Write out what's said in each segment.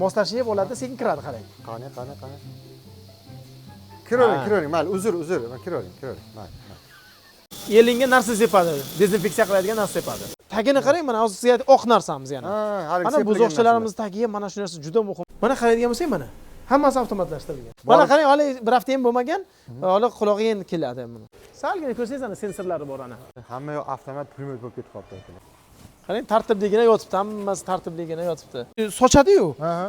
Moslashib bo'ladi, sekin kiradi, qarang. Qani. Kiravering, mayli, uzr, kiravering, mayli. Elinga narsa sepadi, dezinfeksiya qiladigan narsa sepadi. Tagini qarang, mana hozir sizga oq narsamiz yana. Mana buzoqchalarimiz tagiga mana shu narsa juda muhim. Mana qaraydigan bo'lsangiz, mana hammasi avtomatlashtirilgan. Mana qarang, hali bir hafta ham bo'lmagan, hali qulog'iga endi keladi buni. Salgina ko'rsangiz, ana sensorlari bor ana. Hamma yoq avtomat pulmet bo'lib ketib qolibdi. Qarang, tartibligina yotibdi, hammasi tartibligina yotibdi. Sochadi-yu,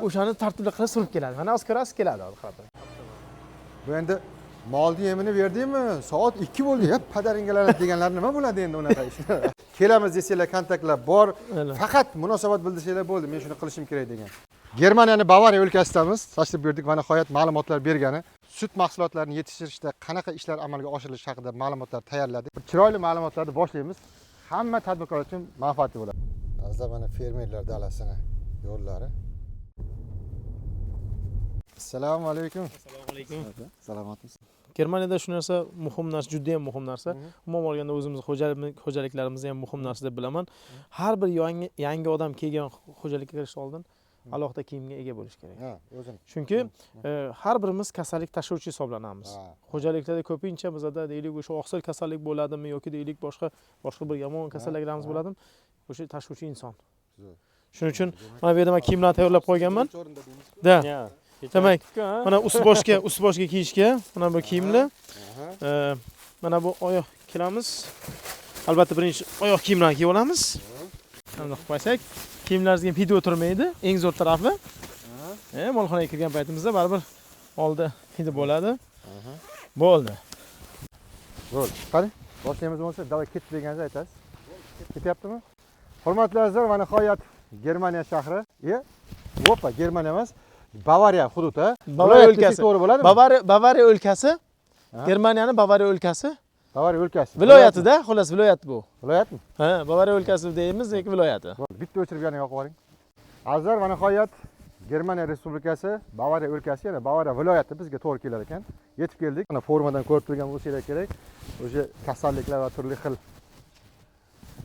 o'shani tartibli qilib surib keladi. Mana hozir ko'rasiz, keladi hozir qarab. Bu endi molni yemini berdingmi? Soat 2 bo'ldi. Ya padaringalar deganlar nima bo'ladi endi unaqa ishlar? Kelamiz desanglar, kontaktlar bor. Faqat munosabat bildirsanglar bo'ldi. Men shuni qilishim kerak degan. Germaniyaning Bavariya o'lkasidamiz. Tashrif buyurdik va nihoyat ma'lumotlar bergani. Sut mahsulotlarini yetishtirishda qanaqa ishlar amalga oshirilishi haqida ma'lumotlar tayyorladik. Chiroyli ma'lumotlarni boshlaymiz. Hamma tadbirkor uchun manfaatli bo'ladi. Hozir mana fermerlar dalasini yo'llari. Assalomu alaykum. Assalomu alaykum. Salomatmisiz? Germaniyada shu narsa muhim narsa, juda ham muhim narsa. Umuman olganda o'zimiz xo'jaliklarimizni ham muhim narsa deb bilaman. Har bir yangi odam kelgan xo'jalikka kirishdan oldin alohida kiyimga ega bo'lish kerak. O'zim. Chunki har birimiz kasallik tashuvchi hisoblanamiz. Xo'jaliklarda ko'pincha bizda deylik o'sha oqsil kasallik bo'ladimi yoki deylik boshqa bir yomon kasalliklarimiz bo'ladimi, o'sha tashuvchi inson. Shuning uchun mana bu yerda men kiyimlarni tayyorlab qo'yganman. Da. Demak, mana ust boshga kiyishga mana bu kiyimlar. Mana bu oyoq kelamiz. Albatta birinchi oyoq kiyimlarni kiyib olamiz. Mana qilib qo'ysak, kiyimlaringizga ham hid o'tirmaydi. Eng zo'r tarafi. Molxonaga kirgan paytimizda baribir oldi hidi bo'ladi. Bo'ldi. Qani, boshlaymiz bo'lsa, davay ketdi deganingizni aytasiz. Ketyaptimi? Hurmatli azizlar, va nihoyat Germaniya shahri. Opa, Germaniya emas. Bavariya hududi. Bavariya o'lkasi. To'g'ri bo'ladimi? Bavariya o'lkasi. Germaniyaning Bavariya o'lkasi. Bavariya o'lkasi. Viloyatida, xolos viloyat bu. Viloyatmi? Ha, Bavariya o'lkasi deymiz, lekin viloyati. Bitta o'chirib yana yoqib oling. Azizlar, va nihoyat Germaniya Respublikasi, Bavariya o'lkasi, yana Bavariya viloyati bizga to'g'ri kelar ekan. Yetib keldik. Mana formadan ko'rib turgan bo'lsanglar kerak. O'sha kasalliklar va turli xil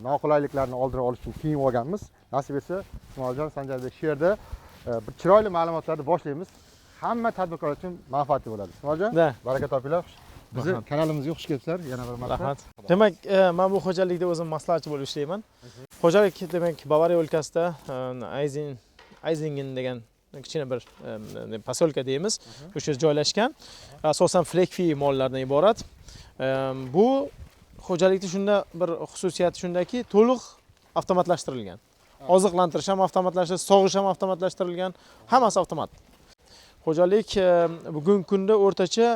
noqulayliklarni oldini olish uchun kiyim olganmiz. Nasib etsa, Ismoiljon Sanjarbek shu yerda bir chiroyli ma'lumotlarni boshlaymiz. Hamma tadbirkor uchun manfaatli bo'ladi. Ismoiljon, baraka topinglar. Bizni kanalimizga xush kelibsizlar. Yana bir marta. Rahmat. Demak, men bu xo'jalikda o'zim maslahatchi bo'lib ishlayman. Xo'jalik demak Bavariya o'lkasida Eizingen degan kichkina bir poselka deymiz. O'sha joylashgan. Asosan Flekfi mollardan iborat. Bu xo'jalikda shunda bir xususiyati shundaki, to'liq avtomatlashtirilgan. Oziqlantirish ham avtomatlashtirilgan, sog'ish ham avtomatlashtirilgan, hammasi avtomat. Xo'jalik bugungi kunda o'rtacha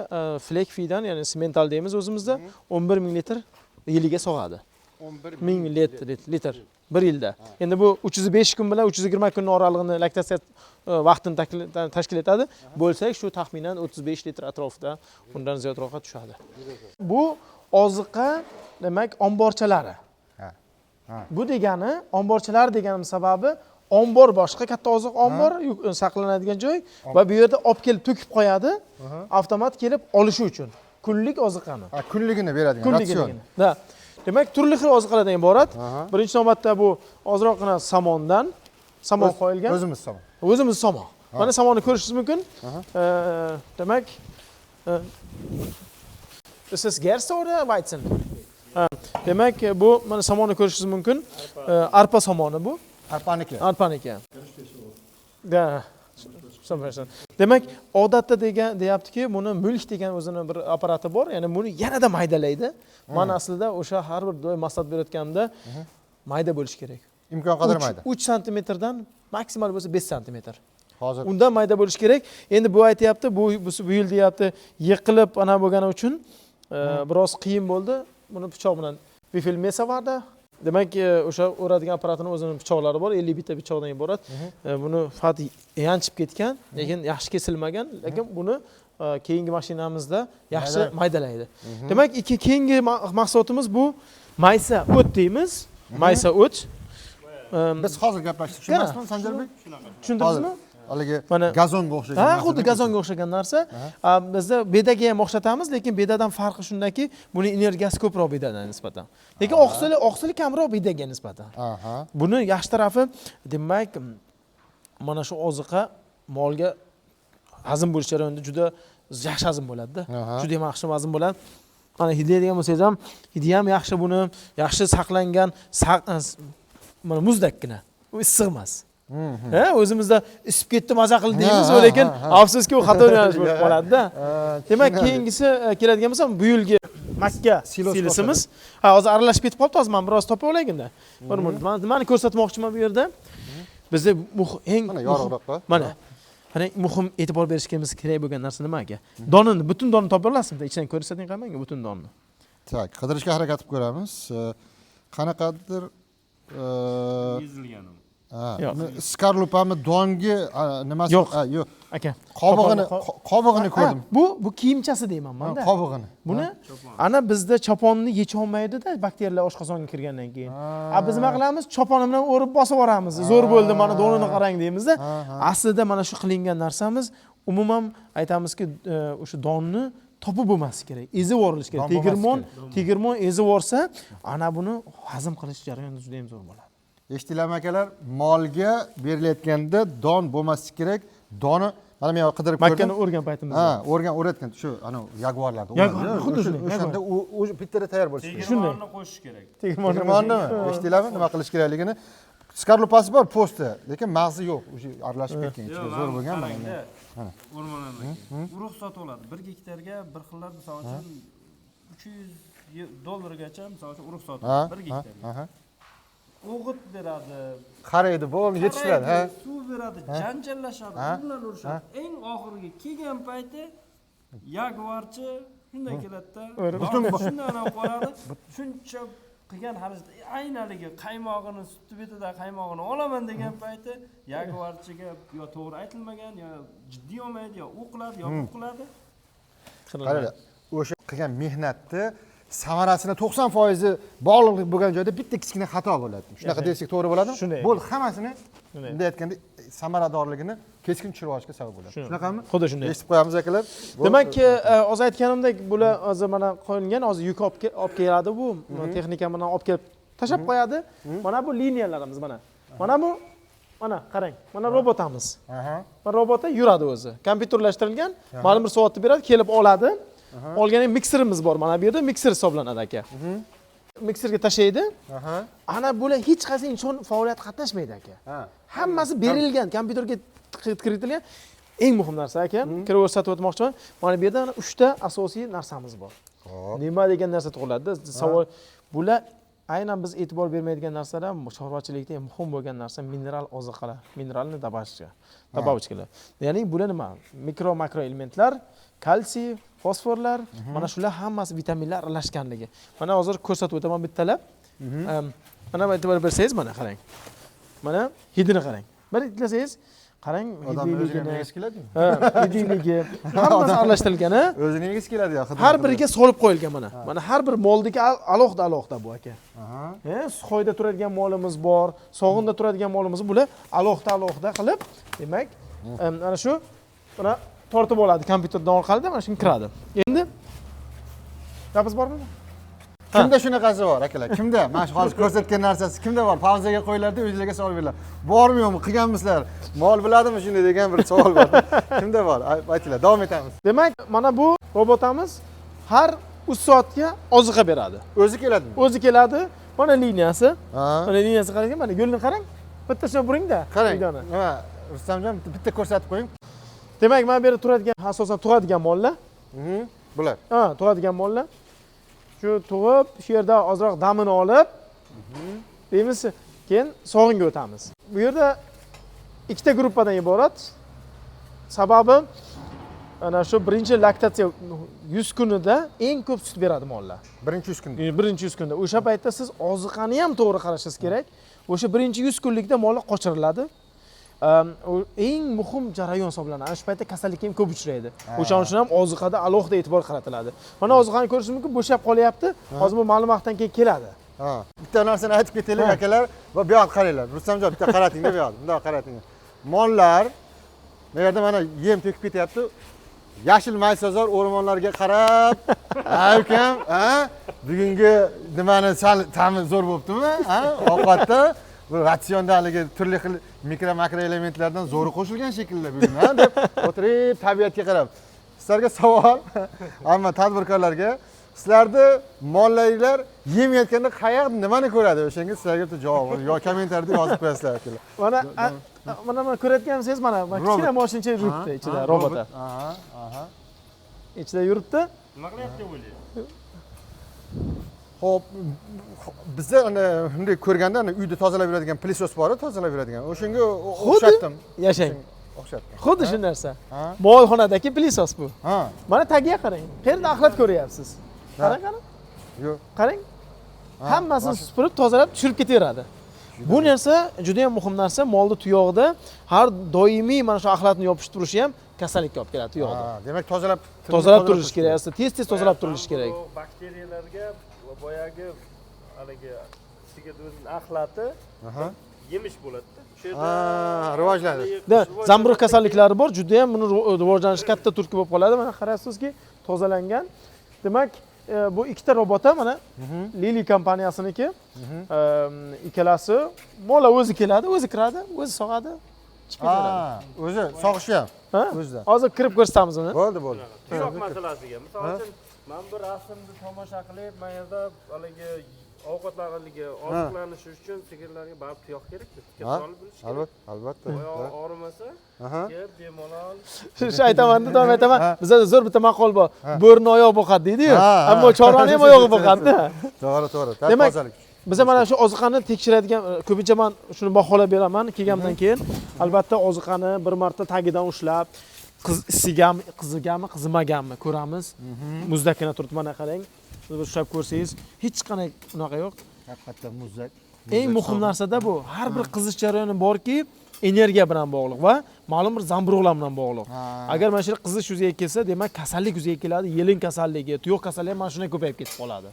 Flekfidan, ya'ni Simmental deymiz o'zimizda, 11 ming litr yiliga sog'adi. 11 ming litr bir yilda. Endi bu 305 kun bilan 320 kun oralig'ini laktatsiya vaqtini tashkil etadi. Bo'lsak, shu taxminan 35 litr atrofida, undan ziyodroqqa tushadi. Bu oziqa, demak, omborchalari. Bu degani, omborchalar deganim sababi, ombor boshqa, katta oziq ombor saqlanadigan joy va bu yerda olib kelib to'kib qo'yadi, avtomat kelib olishi uchun. Kunlik oziqani. Kunligini beradigan ratsion. Da. Demak, turli xil oziqalardan iborat. Birinchi navbatda bu ozroqgina somon qo'yilgan. O'zimiz somon. Mana somonni ko'rishingiz mumkin. Demak, this is Gerste oder Weizen? Demak, bu mana somonni ko'rishingiz mumkin. Arpa somoni bu. Arpaniki. Da. Demak, odatda deyaptiki, buni mulk degan o'zini bir apparati bor, ya'ni buni yanada maydalaydi. Men aslida o'sha har bir doim maslahat berayotganimda mayda bo'lish kerak. Imkon qadar mayda. 3 santimetrdan maksimal bo'lsa 5 santimetr. Hozir undan mayda bo'lish kerak. Endi bu aytayapti, bu yil deyapti, yiqilib ana bo'lgani uchun biroz qiyin bo'ldi. Buni pichoq bilan bifilmesa varda. Demak, o'sha o'radigan apparatning o'zining pichoqlari bor, 51 ta pichoqdan iborat. Buni faqat yanchib ketgan, lekin yaxshi kesilmagan, lekin buni keyingi mashinamizda yaxshi maydalaydi. Demak, keyingi mahsulotimiz bu maysa o't deymiz. Maysa o't. Biz hozir gaplashdik, tushunasizmi Sanjarbek? Tushundingizmi? Haligi gazonga o'xshagan narsa. Xuddi gazonga o'xshagan narsa. Bizda bedaga ham o'xshatamiz, lekin bedadan farqi shundaki, buni energiyasi ko'proq bedadan nisbatan. Lekin oqsili kamroq bedaga nisbatan. Buni yaxshi tarafi, demak, mana shu oziqa molga hazm bo'lish jarayonida juda yaxshi hazm bo'ladi-da. Juda ham yaxshi hazm bo'ladi. Mana hidlaydigan bo'lsangiz ham, hidi ham yaxshi, buni yaxshi saqlangan, mana muzdakkina. U issiq emas. O'zimizda isib ketdi, maza qildi deymiz, lekin afsuski u xato yo'nalish bo'lib qoladi-da. Demak, keyingisi keladigan bo'lsa, bu yilgi Makka silosimiz. Hozir aralashib ketib qolibdi, hozir men biroz topib olayginda. Nimani ko'rsatmoqchiman bu yerda? Bizda eng yorug'roqqa. Mana muhim e'tibor berishimiz kerak bo'lgan narsa nima aka? Donini, butun donini topa olasizmi? Ichidan ko'rsating qamanga butun donni. Tak, qidirishga harakat qilib ko'ramiz. Qanaqadir ezilgan. Skarlupami dongi nimasi? Yo'q. Yo'q. Aka, qobig'ini ko'rdim. Bu kiyimchasi deyman men-da. Qobig'ini. Buni ana bizda choponni yecha olmaydi-da, bakteriyalar oshqozonga kirgandan keyin. Biz nima qilamiz? Choponi bilan o'rib bosib yuboramiz. Zo'r bo'ldi, mana donini qarang deymiz-da. Aslida mana shu qilingan narsamiz umuman aytamizki, o'sha donni topib bo'lmasi kerak. Ezib yorilish kerak. Tegirmon ezib yorsa, ana buni hazm qilish jarayoni juda ham zo'r bo'ladi. Eshitdilarmi akalar? Molga berilayotganda don bo'lmasi kerak. Doni mana men qidirib ko'rdim. Makkani o'rgan paytimizda. o'rgatgan shu ana yaguarlarda. Xuddi shunday. O'shanda u bittada tayyor bo'lishi kerak. Tegirmonni qo'shish kerak. Tegirmonni eshitdilarmi? Nima qilish kerakligini? Skarlupasi bor, po'sti, lekin mag'zi yo'q. O'sha aralashib ketgan, ichiga zo'r bo'lgan mana. O'rmonlarda. Urug' sotib oladi. 1 gektarga bir xillar, misol uchun $300 misol uchun urug' sotib oladi 1 gektarga. O'g'it beradi. Qaraydi, bo'ldi, yetishtiradi, ha. Suv beradi, janjallashadi, ular urishadi. Eng oxirgi kelgan payti yaguarchi shunday keladi-da. Shundan ham qoladi. Shuncha qilgan xarajat aynaligi qaymog'ini, sutni betida qaymog'ini olaman degan payti yaguarchiga yo to'g'ri aytilmagan, yo jiddiy olmaydi, yo u qiladi, yo bu qiladi. Qaranglar, o'sha qilgan mehnatni samarasini 90% bog'liqlik bo'lgan joyda bitta kichkina xato bo'ladi. Shunaqa desak to'g'ri bo'ladimi? Bo'ldi, hammasini bunday aytganda samaradorligini keskin tushirib olishga sabab bo'ladi. Shunaqami? Xuddi shunday. Eshitib qo'yamiz akalar. Demak, hozir aytganimdek, bular hozir mana qo'yilgan, hozir yuk olib keladi bu texnika bilan olib kelib tashab qo'yadi. Mana bu liniyalarimiz mana. Mana bu qarang. Mana robotamiz. Mana robota yuradi o'zi. Kompyuterlashtirilgan, ma'lum bir soatni beradi, kelib oladi. Olgan mikserimiz bor. Mana bu yerda mikser hisoblanadi aka. Mikserga tashlaydi. Ana bular hech qaysi inson faoliyat qatnashmaydi aka. Hammasi berilgan, kompyuterga kiritilgan. Eng muhim narsa aka, kirib ko'rsatib o'tmoqchiman. Mana bu yerda 3 ta asosiy narsamiz bor. Nima degan narsa tug'iladi? Savol bular aynan biz e'tibor bermaydigan narsalar, chorvachilikda muhim bo'lgan narsa mineral oziqalar, mineralni добавочкалар. Ya'ni bular nima? Mikro makro elementlar, kalsiy, fosforlar, mana shular hammasi vitaminlar aralashganligi. Mana hozir ko'rsatib o'taman bittalab. Mana e'tibor bersangiz mana qarang. Mana hidini qarang. Bir itlasangiz qarang hidligini. Hidligi hammasi aralashtirilgan, ha? O'zini yegisi keladi ya. Har biriga solib qo'yilgan mana. Mana har bir moldagi alohida bu aka. Suxoyda turadigan molimiz bor, sog'inda turadigan molimiz bular alohida qilib, demak, ana shu mana tortib oladi kompyuterdan orqali, mana shuni kiradi. Endi gapiz bormi? Kimda shunaqasi bor akalar? Kimda? Mana shu hozir ko'rsatgan narsasi kimda bor? Pauzaga qo'yiladi, o'zingizga savol beringlar. Bormi yo'qmi? Qilganmisizlar? Mol biladimi shunday degan bir savol bor. Kimda bor? Aytinglar, davom etamiz. Demak, mana bu robotamiz har 3 soatga oziqa beradi. O'zi keladimi? O'zi keladi. Mana liniyasi. Mana liniyasi qarang, mana yo'lni qarang. Bitta shuni buring-da. Qarang. Nima? Rustamjon, bitta ko'rsatib qo'ying. Demak, mana bu yerda turadigan, asosan tug'adigan mollar. Bular. Tug'adigan mollar. Shu tug'ib, shu yerda ozroq damini olib, deymiz, keyin sog'inga o'tamiz. Bu yerda ikkita gruppadan iborat. Sababi ana shu birinchi laktatsiya 100 kunida eng ko'p sut beradi mollar. Birinchi 100 kunda. Birinchi 100 kunda. O'sha paytda siz oziqani ham to'g'ri qarashingiz kerak. O'sha birinchi 100 kunlikda mollar qochiriladi. Eng muhim jarayon hisoblanadi. Ana shu paytda kasallikka ham ko'p uchraydi. O'shaning uchun ham oziqada alohida e'tibor qaratiladi. Mana oziqani ko'rishingiz mumkin, bo'shab qolyapti. Hozir bu ma'lum vaqtdan keyin keladi. Bitta narsani aytib ketaylik akalar va bu yoqqa qaranglar. Rustamjon, bitta qaratinglar bu yoqda. Bundoq qarating. Mollar bu yerda mana yem to'kib ketyapti. Yashil maysazor o'rmonlarga qarab, ukam, bugungi nimani sal ta'mi zo'r bo'libdimi? Ovqatda bu ratsionda haligi turli xil mikro makro elementlardan zo'ri qo'shilgan shekilli bugun deb o'tirib tabiatga qarab. Sizlarga savol, hamma tadbirkorlarga, sizlarni mollaringlar yemayotganda qayerda nimani ko'radi? O'shanga sizlarga bitta javob yo kommentariyada yozib qo'yasizlar akalar. Mana ko'rayotgansiz, mana kichkina mashincha yuribdi ichida, robot. Aha. Ichida yuribdi. Nima qilyapti deb o'ylaysiz? Xo'p, bizda bunday ko'rganda uyda tozalab yuradigan pilisos bor, tozalab yuradigan. O'shanga o'xshatdim. Yashang. O'xshatdim. Xuddi shu narsa. Molxonadagi pilisos bu. Ha. Mana tagiga qarang. Qayerda axlat ko'ryapsiz? Qarang. Yo'q. Qarang. Hammasini supurib, tozalab tushirib ketaveradi. Bu narsa juda ham muhim narsa. Molni tuyog'ida har doimiy mana shu axlatni yopishib turishi ham kasallikka olib keladi tuyog'da. Demak, tozalab turish kerak. Tez tozalab turilishi kerak. Bu bakteriyalarga boyagi haligi sigaretning axlati yemish bo'ladi-da. O'sha yerda rivojlanadi. Zamburug' kasalliklari bor, juda ham buni rivojlanishi katta turtki bo'lib qoladi. Mana qarasizki, tozalangan. Demak, bu ikkita robot mana Lili kompaniyasiniki. Ikkalasi mola o'zi keladi, o'zi kiradi, o'zi sog'adi, chiqib ketadi. O'zi sog'ishi ham o'zida. Hozir kirib ko'rsatamiz uni. Bo'ldi. tuyoq masalasiga. Misol uchun, men bir rasmni tomosha qilib, men yerda haligi ovqatlanishga, oziqlanish uchun sigirlarga baribir tuyoq kerak-ku. Solib bilish kerak. Albatta. Oyoq og'rimasa, kelib bemalol. Shu aytaman-da, davom aytaman. Bizda zo'r bitta maqol bor. Bo'rni oyoq boqadi deydi-yu. Ammo chorvani ham oyog'i boqadi-da. To'g'ri. Demak, biza mana shu oziqani tekshiradigan, ko'pincha men shuni baholab beraman kelgandan keyin. Albatta oziqani bir marta tagidan ushlab, isigami, qizigami, qizimaganmi ko'ramiz. Muzdakina turibdi, mana qarang. Siz ushlab ko'rsangiz, hech qanday unaqa yo'q. Haqiqatdan muzdak. Eng muhim narsada bu, har bir qizish jarayoni borki, energiya bilan bog'liq va ma'lum bir zamburug'lar bilan bog'liq. Agar mana shu qizish yuzaga kelsa, demak kasallik yuzaga keladi, yelin kasalligi, tuyoq kasalligi mana shunday ko'payib ketib qoladi.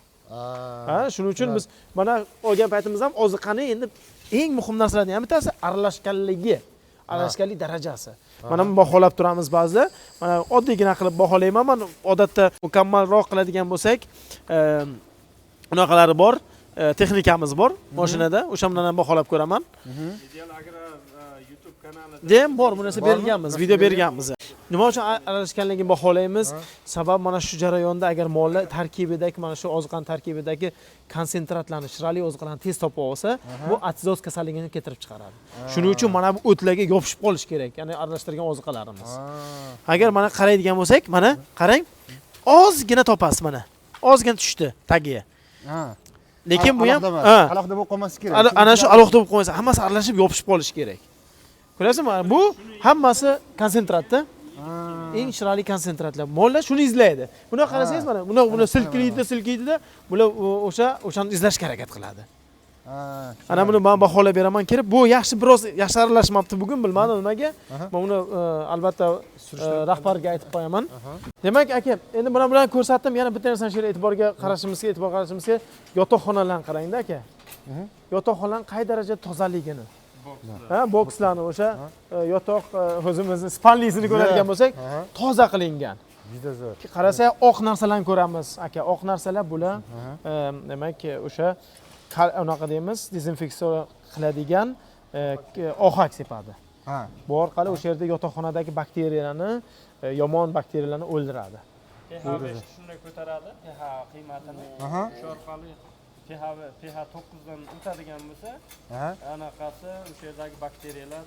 Shuning uchun biz mana olgan paytimizda ham oziqani endi eng muhim narsalardan ham bittasi aralashganlik darajasi. Mana bu baholab turamiz ba'zida. Mana oddiygina qilib baholayman. Men odatda mukammalroq qiladigan bo'lsak, unaqalari bor, texnikamiz bor mashinada. O'sha bilan ham baholab ko'raman. Ideal Agro YouTube kanalida Dem bor, bu narsa berganmiz, video berganmiz. Nima uchun aralashganligini baholaymiz? Sabab mana shu jarayonda agar mollar tarkibidagi, mana shu oziqaning tarkibidagi konsentratlarni, shirali oziqalarni tez topib olsa, bu atsidoz kasalligini keltirib chiqaradi. Shuning uchun mana bu o'tlarga yopishib qolish kerak, ya'ni aralashtirgan oziqalarimiz. Agar mana qaraydigan bo'lsak, mana qarang, ozgina topasiz mana. Ozgina tushdi tagiga. Lekin bu ham alohida bo'lib qolmasi kerak. Ana shu alohida bo'lib qolmasa, hammasi aralashib yopishib qolishi kerak. Ko'rasizmi? Bu hammasi konsentratda. Eng shirali konsentratlar. Mollar shuni izlaydi. Buni qarasangiz mana, buni silkiydi-da, bular o'shani izlashga harakat qiladi. Ana buni men baholab beraman kirib, bu biroz yaxshi aralashmabdi bugun, bilmadim nimaga. Men uni albatta rahbarga aytib qo'yaman. Demak, aka, endi buni bilan ko'rsatdim. Yana bitta narsani shu e'tibor qarashimizga yotoqxonalarni qarang-da, aka. Yotoqxonaning qay darajada tozaligini. Bokslarni o'sha yotoq o'zimizni spalnisini ko'radigan bo'lsak, toza qilingan. Juda zo'r. Qarasak, oq narsalarni ko'ramiz, aka. Oq narsalar bular demak, o'sha unaqa deymiz, dezinfeksiya qiladigan ohak sepadi. Bu orqali o'sha yerda yotoqxonadagi bakteriyalarni, yomon bakteriyalarni o'ldiradi. pH shunday ko'taradi, pH qiymatini. O'sha orqali pH 9dan o'tadigan bo'lsa, anaqasi o'sha yerdagi bakteriyalar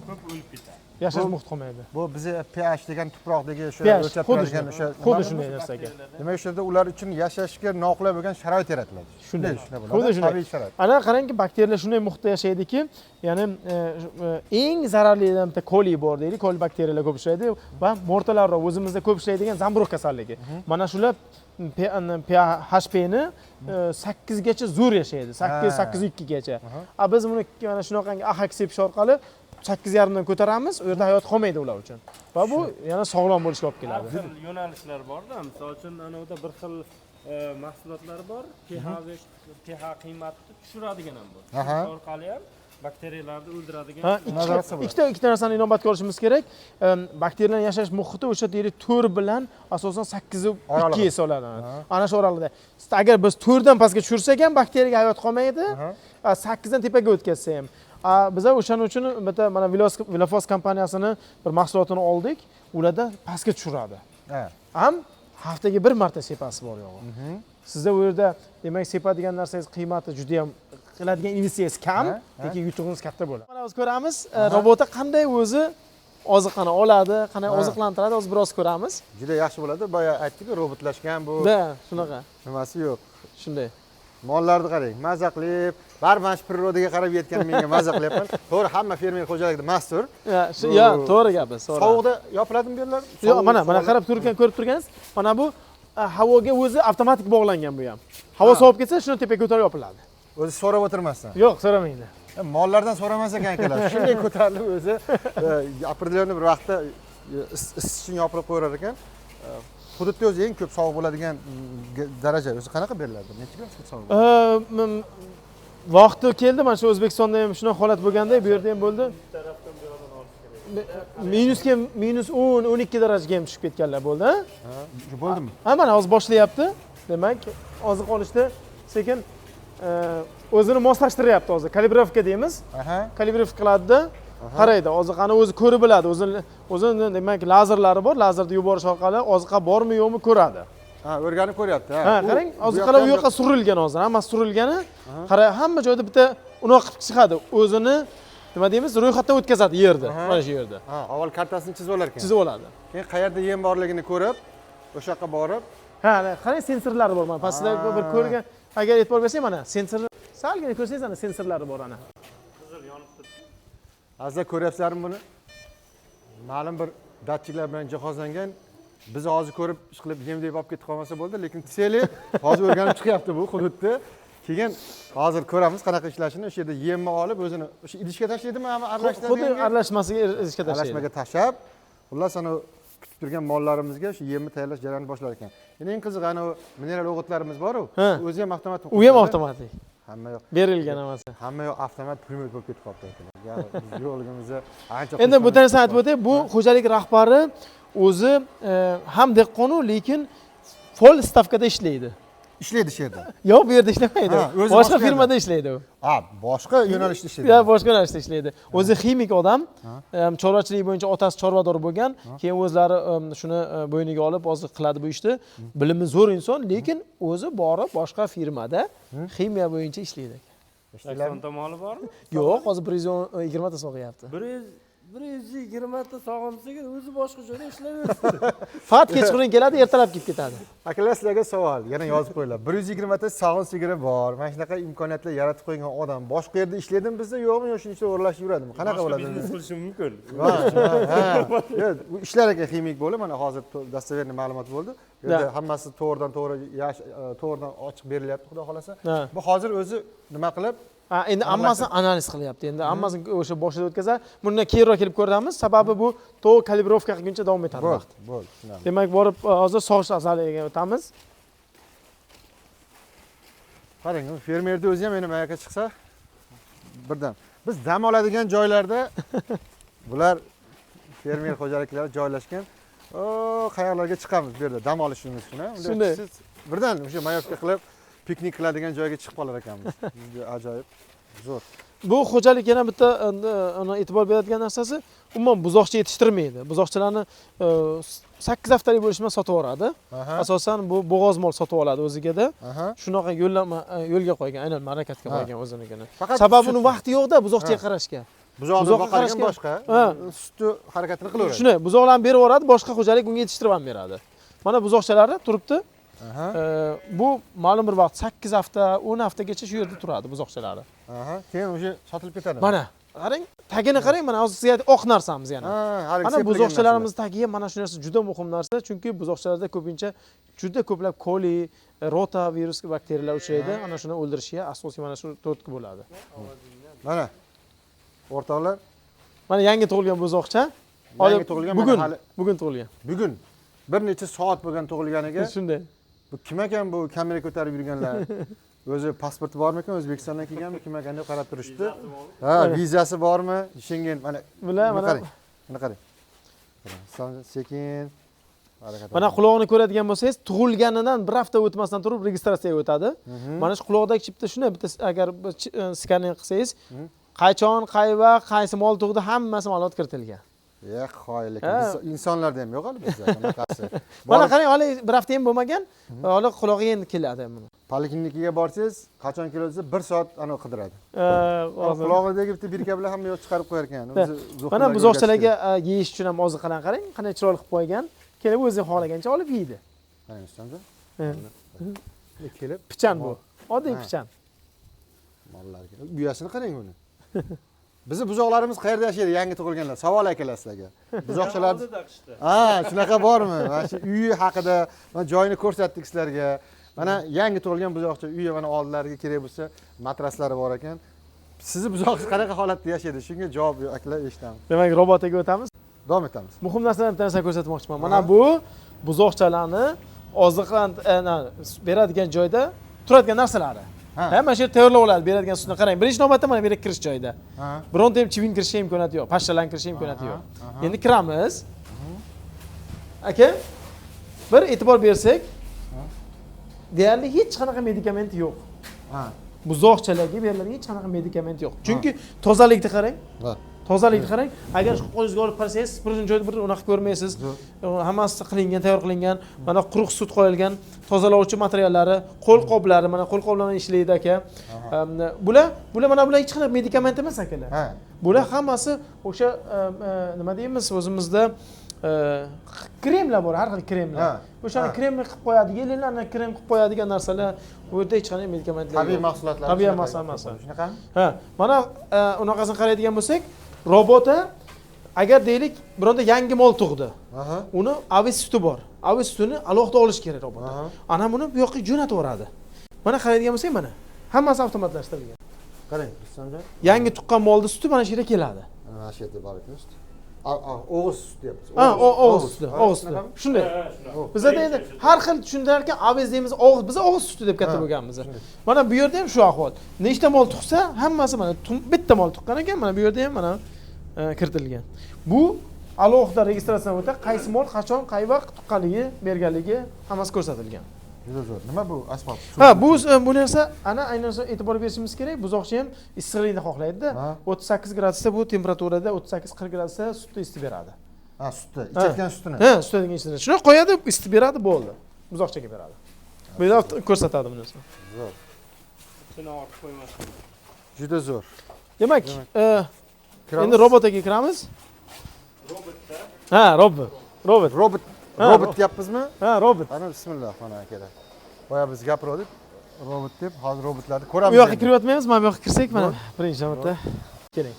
ko'p o'lib ketadi. Yashash muhit qolmaydi. Bu bizi pH degan tuproqdagi o'sha o'lchab turadigan o'sha xuddi shunday narsaga. Demak, o'sha yerda ular uchun yashashga noqulay bo'lgan sharoit yaratiladi. Shunday bo'ladi. Xuddi shunday. Tabiiy sharoit. Ana qarangki, bakteriyalar shunday muhitda yashaydiki, ya'ni eng zararlilardan bitta koli bor deylik, koli bakteriyalar ko'p ishlaydi va mortalarroq o'zimizda ko'p ishlaydigan zamburug' kasalligi. Mana shular pH ni 8 gacha zo'r yashaydi. 8.2 gacha. Biz buni mana shunaqangi ahak sepish orqali 8.5 dan ko'taramiz, u yerda hayot qolmaydi ular uchun. Va bu yana sog'lom bo'lishga olib keladi. Har xil yo'nalishlar bor-da. Misol uchun ana yerda bir xil mahsulotlar bor, pH qiymatini tushiradigan ham bor. Shu orqali ham bakteriyalarni o'ldiradigan. Ha, Nazoratda bo'ladi. ikkita narsani inobatga olishimiz kerak. Bakteriyalar yashash muhiti o'sha deylik 4 bilan asosan 8 Oralig'i. 2 soladi. Ana shu oralig'ida. Agar biz 4 dan pastga tushirsak ham bakteriyaga hayot qolmaydi. 8 dan tepaga o'tkazsa ham. Biza o'shaning uchun bitta mana Vilafos kompaniyasini bir mahsulotini oldik. Ularda pastga tushiradi. Ham haftaga bir marta sepasi bor yo'g'i. Sizda u yerda demak sepadigan narsangiz qiymati juda ham qiladigan investitsiyangiz kam, lekin yutug'ingiz katta bo'ladi. Mana biz ko'ramiz, robota qanday o'zi oziqani oladi, qanday oziqlantiradi, o'zi biroz ko'ramiz. Juda yaxshi bo'ladi. Boya aytdik-ku, robotlashgan bu. Da, shunaqa. Nimasi yo'q. Shunday. Mollarni qarang, maza qilib, barbanch prirodaga qarab yetgan menga maza qilyapman. To'g'ri, hamma fermer xo'jaligida mastur. Ya, to'g'ri gapi, to'g'ri. Sovuqda yopiladimi bu yerlar? Yo'q, mana qarab ko'rib turgansiz, mana bu havoga o'zi avtomatik bog'langan bu ham. Havo sovib ketsa, shuni tepaga ko'tarib yopiladi. O'zi so'rab o'tirmasdan. Yo'q, so'ramanglar. Mollardan so'ramas ekan akalar. Shunday ko'tarilib o'zi определенный bir vaqtda isitishni yopirib qo'yar ekan. Hududda o'zi eng ko'p sovuq bo'ladigan daraja o'zi qanaqa beriladi? Necha gradusga sovuq? Vaqti keldi, mana shu O'zbekistonda ham shunaqa holat bo'lganda, bu yerda ham bo'ldi. Minusga minus 10, 12 darajaga ham tushib ketganlar bo'ldi, ha? Bo'ldimi? Ha, mana hozir boshlayapti. Demak, oziq olishda sekin o'zini moslashtiryapti hozir. Kalibrovka deymiz. Kalibrovka qiladida, qaraydi, oziqani o'zi ko'rib biladi. O'zini demak lazerlari bor, lazerni yuborish orqali oziqa bormi yo'qmi ko'radi. Ha, o'rganib ko'ryapti. Ha, qarang, oziqalar u yoqqa surilgan hozir, hammasi surilgani. Qarang, hamma joyda bitta unoq qilib chiqadi. O'zini nima deymiz, ro'yxatdan o'tkazadi yerda, mana shu yerda. Ha, avval kartasini chizib olar ekan. Chizib oladi. Keyin qayerda yem borligini ko'rib, o'sha yoqqa borib, ha, qarang, sensorlari bor. Mana pastda bir ko'rgan, agar e'tibor bersang, mana sensor, salgina ko'rsangiz, ana sensorlari bor ana. Azizlar, ko'ryapsizlarmi buni? Ma'lum bir datchiklar bilan jihozlangan. Biz hozir ko'rib, ish qilib yem deb olib ketib qolmasa bo'ldi, lekin tseli hozir o'rganib chiqyapti bu hududda. Keyin hozir ko'ramiz qanaqa ishlashini. O'sha yerda yemni olib, o'zini o'sha idishga tashlaydimi, aralashtiradi. Xuddi aralashmasiga idishga tashlaydi. Aralashmaga tashlab, xullas ana kutib turgan mollarimizga shu yemni tayyorlash jarayoni boshlar ekan. Yana eng qizig'i ana mineral o'g'itlarimiz bor-ku, o'zi ham avtomatik. U ham avtomatik. Hamma yoq Berilgan hammasi. Hamma yoq avtomat pulmet bo'lib ketib qolibdi akalar. Biz yo'ligimizni ancha. Endi bu narsani aytib o'tay, bu xo'jalik rahbari o'zi ham dehqonu, lekin full stavkada ishlaydi. Ishlaydi shu yerda. Yo'q, bu yerda ishlamaydi. Boshqa firmada ishlaydi u. Ha, boshqa yo'nalishda ishlaydi. Ya, boshqa yo'nalishda ishlaydi. O'zi ximik odam, chorvachilik bo'yicha otasi chorvador bo'lgan, keyin o'zlari shuni bo'yniga olib hozir qiladi bu ishni. Bilimi zo'r inson, lekin o'zi borib boshqa firmada ximiya bo'yicha ishlaydi. 80 ta moli bormi? Yo'q, hozir 120 ta sog'yapti. 120 ta sog'insaga o'zi boshqa joyda ishlayveradi. Faqat kechqurun keladi, ertalab kelib ketadi. Akalar, sizlarga savol, yana yozib qo'yinglar. 120 ta sog'in sigiri bor. Mana shunaqa imkoniyatlar yaratib qo'ygan odam boshqa yerda ishlaydimi bizda yo'qmi, yo shuning ichida o'ralashib yuradimi? Qanaqa bo'ladi? Biznes qilishi mumkin. Ha. Bu ishlar ekan ximik bo'lib, mana hozir dastoverniy ma'lumot bo'ldi. Bu yerda hammasi to'g'ridan ochiq berilyapti, xudo xolasa. Bu hozir o'zi nima qilib endi hammasini analiz qilyapti. Endi hammasini o'sha boshida o'tkazadi. Bundan keyinroq kelib ko'ramiz. Sababi bu to'g'ri kalibrovka qilguncha davom etadi vaqt. Bo'ldi, tushunarli. Demak, borib hozir sog'ish asaliga o'tamiz. Qarang, fermerda o'zi ham endi mayaka chiqsa birdan. Biz dam oladigan joylarda bular fermer xo'jaliklari joylashgan. Qayerlarga chiqamiz bu yerda dam olishimiz uchun, ha? Shunday. Birdan o'sha mayovka qilib piknik qiladigan joyga chiqib qolar ekanmiz. Juda ajoyib. Zo'r. Bu xo'jalik yana bitta e'tibor beradigan narsasi, umuman buzoqcha yetishtirmaydi. Buzoqchalarni 8 haftalik bo'lishma sotib yuboradi. Asosan bu bo'g'oz mol sotib oladi o'ziga-da. Shunaqa yo'lga qo'ygan, aynan harakatga qo'ygan o'zinikini. Sababi uni vaqti yo'qda buzoqchaga qarashga. Buzoqni boqadigan boshqa, sutni harakatini qilaveradi. Shuni buzoqlarni berib yuboradi, boshqa xo'jalik unga yetishtirib ham beradi. Mana buzoqchalari turibdi. Bu ma'lum bir vaqt 8 hafta, 10 haftagacha shu yerda turadi buzoqchalari. Keyin o'sha sotilib ketadi. Mana, qarang, tagini qarang, mana hozir sizga oq narsamiz yana. Mana buzoqchalarimiz tagiga mana shu narsa juda muhim narsa, chunki buzoqchalarda ko'pincha juda ko'plab koli, rotavirus bakteriyalar uchraydi. Ana shuni o'ldirishga asosiy mana shu to'tqi bo'ladi. Mana o'rtoqlar, mana yangi tug'ilgan buzoqcha. Yangi tug'ilgan, bugun tug'ilgan. Bugun bir necha soat bo'lgan tug'ilganiga. Shunday. Bu kim ekan bu kamera ko'tarib yurganlar? o'zi pasporti bormi ekan, O'zbekistondan kelganmi, kim ekan deb qarab turishdi. Ha, vizasi bormi? Schengen mana bular mana buni qarang. Sekin harakat. Mana qulog'ini ko'radigan bo'lsangiz, tug'ilganidan bir hafta o'tmasdan turib registratsiyaga o'tadi. Mana shu quloqdagi chipda shunday bitta agar skaner qilsangiz, qachon, qay vaqt, qaysi mol tug'di, hammasi ma'lumot kiritilgan. Xoylik. Biz insonlarda ham yo'q hali bizda bunaqasi. Mana qarang, hali bir hafta ham bo'lmagan, hali qulog'iga endi keladi buni. Poliklinikaga borsangiz, qachon kelasiz 1 soat ana qidiradi. Qulog'idagi bitta birka bilan hamma yo'q chiqarib qo'yar ekan. Mana buzoqchalarga yeyish uchun ham oziqalarni qarang, qanday chiroyli qilib qo'ygan. Kelib o'zi xohlagancha olib yeydi. Mana ishlamda. Kelib pichan bu. Oddiy pichan. Mollarga. Uyasini qarang buni. Bizi buzoqlarimiz qayerda yashaydi? Yangi tug'ilganlar. Savol akalar sizlarga. Buzoqchalar. Shunaqa bormi? Mana shu uyi haqida mana joyini ko'rsatdik sizlarga. Mana yangi tug'ilgan buzoqcha uyi mana oldilariga kerak bo'lsa, matraslari bor ekan. Sizni buzoqingiz qanaqa holatda yashaydi? Shunga javob akalar eshitamiz. Demak, robotga o'tamiz. Davom etamiz. Muhim narsalarni bitta narsa ko'rsatmoqchiman. Mana bu buzoqchalarni oziqlan beradigan joyda turadigan narsalari. Mana shu yerda tayyorlab oladi, beradigan sutni qarang. Birinchi navbatda mana bu yerga kirish joyida. Bironta ham chivin kirishiga imkoniyati yo'q, pashshalarning kirishiga imkoniyati yo'q. Endi kiramiz. Aka, bir e'tibor bersak, deyarli hech qanaqa medikament yo'q. Buzoqchalarga beriladigan hech qanaqa medikament yo'q. Chunki tozalikni qarang. Tozalikni qarang. Agar shu qo'lingizga olib qarasangiz, birinchi joyda bir unaqa ko'rmaysiz. Hammasi qilingan, tayyor qilingan, mana quruq sut qo'yilgan, tozalovchi materiallari, qo'lqoplari, mana qo'lqoplarni ishlaydi aka. Bular mana bular hech qanaqa medikament emas akalar. Bular hammasi o'sha nima deymiz o'zimizda kremlar bor, har xil kremlar. O'shani kremni qilib qo'yadi, yelinlarni krem qilib qo'yadigan narsalar, bu yerda hech qanday medikamentlar yo'q. Tabiiy mahsulotlar. Tabiiy mahsulotlar. Shunaqami? Mana unaqasini qaraydigan bo'lsak, robotda agar deylik bironta yangi mol tug'di. Uni avis suti bor. Avis sutini alohida olish kerak robotda. Ana buni bu yoqqa jo'natib yuboradi. Mana qaraydigan bo'lsak, mana hammasi avtomatlashtirilgan. Qarang, Rustamjon. Yangi tuqqan molning suti mana shu yerga keladi. Mana shu yerda bor ekan sut. O'g'iz sut deyapmiz. O'g'iz suti, o'g'iz suti. Shunday. Bizda endi har xil tushuntirarkan aviz deymiz, o'g'iz, biz o'g'iz suti deb katta bo'lganmiz. Mana bu yerda ham shu ahvol. Nechta mol tug'sa, hammasi mana bitta mol tuqqan ekan, mana bu yerda ham mana kiritilgan. Bu alohida registratsiyadan o'ta qaysi mol qachon, qay vaqt tuqqanligi, berganligi hammasi ko'rsatilgan. Juda zo'r. Nima bu asbob? Bu narsa aynan e'tibor berishimiz kerak. Buzoqcha ham issiqlikni xohlaydi-da. 38 gradusda bu temperaturada 38-40 gradusda sutni isitib beradi. Sutni, ichayotgan sutini. Sutni ichini. Shuni qo'yadi, isitib beradi, bo'ldi. Buzoqchaga beradi. Bu yerda ko'rsatadi bu narsa. Zo'r. Shuni olib qo'ymasin. Juda zo'r. Demak, endi robotga kiramiz. Robotda? Robot deyapmizmi? Robot. Ana bismillah, mana akalar. Boya biz gapirdik. Robot deb, hozir robotlarni ko'ramiz. Bu yoqqa kiryapmiz, mana bu yoqqa kirsak, mana birinchi marta. Keling.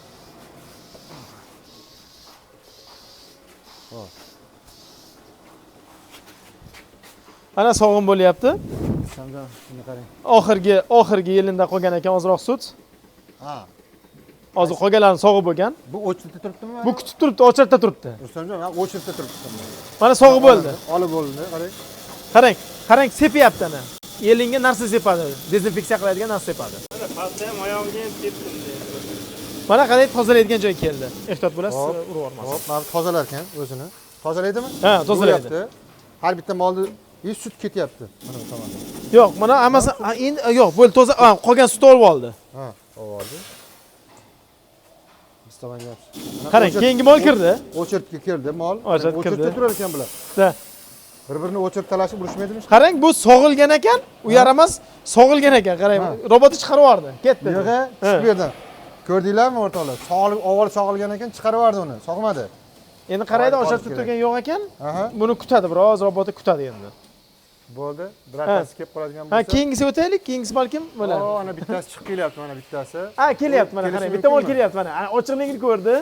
Ana sog'in bo'lyapti. Rustamjon, shuni qarang. Oxirgi yilinda qolgan ekan ozroq sut. Hozir qolganlari sog'ib bo'lgan. Bu o'chirda turibdimi? Bu kutib turibdi, o'chirda turibdi. Rustamjon, men o'chirda turibdim. Mana sog'ib bo'ldi. Olib bo'ldi, qarang. Qarang, sepyapti ana. Yelinga narsa sepadi, dezinfeksiya qiladigan narsa sepadi. Mana pastda ham oyog'iga ham sepdim deydi. Mana qarang, tozalaydigan joy keldi. Ehtiyot bo'lasiz, urib yubormasin. Hop, mana tozalar ekan o'zini. Tozalaydimi? Tozalaydi. Har bitta molni sut ketyapti. Mana tamom. Yo'q, mana hammasi endi yo'q, bo'ldi, toza, qolgan sutni olib oldi. Oldi. Qarang, keyingi mol kirdi. O'chirtga kirdi mol. O'chirtda turar ekan bular. Bir-birini o'chirib talashib urishmaydimi? Qarang, bu sog'ilgan ekan, u yaramas, sog'ilgan ekan. Qarang, robot chiqarib yubordi. Ketdi. Yo'q, chiqib berdi. Ko'rdinglarmi o'rtoqlar? Avval sog'ilgan ekan, chiqarib yubordi uni. Sog'madi. Endi qaraydi, o'chirtib turgan yo'q ekan. Buni kutadi, biroz robot kutadi endi. Bo'ldi. Birontasi kelib qoladigan bo'lsa. Keyingisi o'taylik, keyingisi balkim bo'ladi. Ana bittasi chiqib kelyapti, mana bittasi. Kelyapti, mana qarang, bitta mol kelyapti mana. Ochiqligini ko'rdi.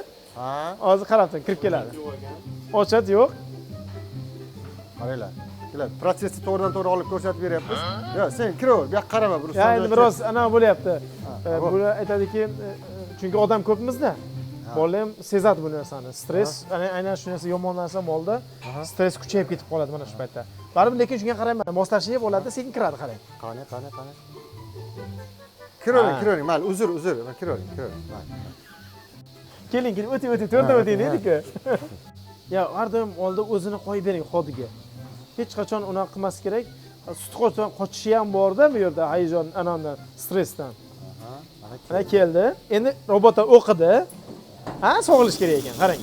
Hozir qarab tur, kirib keladi. Ochat yo'q. Qaranglar. Keladi. Protsessni to'g'ridan-to'g'ri olib ko'rsatib beryapmiz. Yo'q, sen kiraver, bu yoqqa qarama, bu endi biroz ana bo'lyapti. Bular aytadiki, chunki odam ko'pmizda. Bola ham sezadi bu narsani. Stress, aynan shu narsa yomon narsa molda. Stress kuchayib ketib qoladi mana shu paytda. Baribir lekin shunga qarayman, moslashib oladi, sekin kiradi, qarang. Qani. Kiravering, mayli, uzr, kiravering. Keling, o'ting, to'rtta o'ting deylik-ku. Ya, har doim oldin o'zini qo'yib bering xodiga. Hech qachon unaqa qilmas kerak. Sutqochdan qochishi ham bor-da bu yerda hayajon, anamdan, stressdan. Mana keldi. Endi robot o'qidi. Ha, sog'ilish kerak ekan, qarang.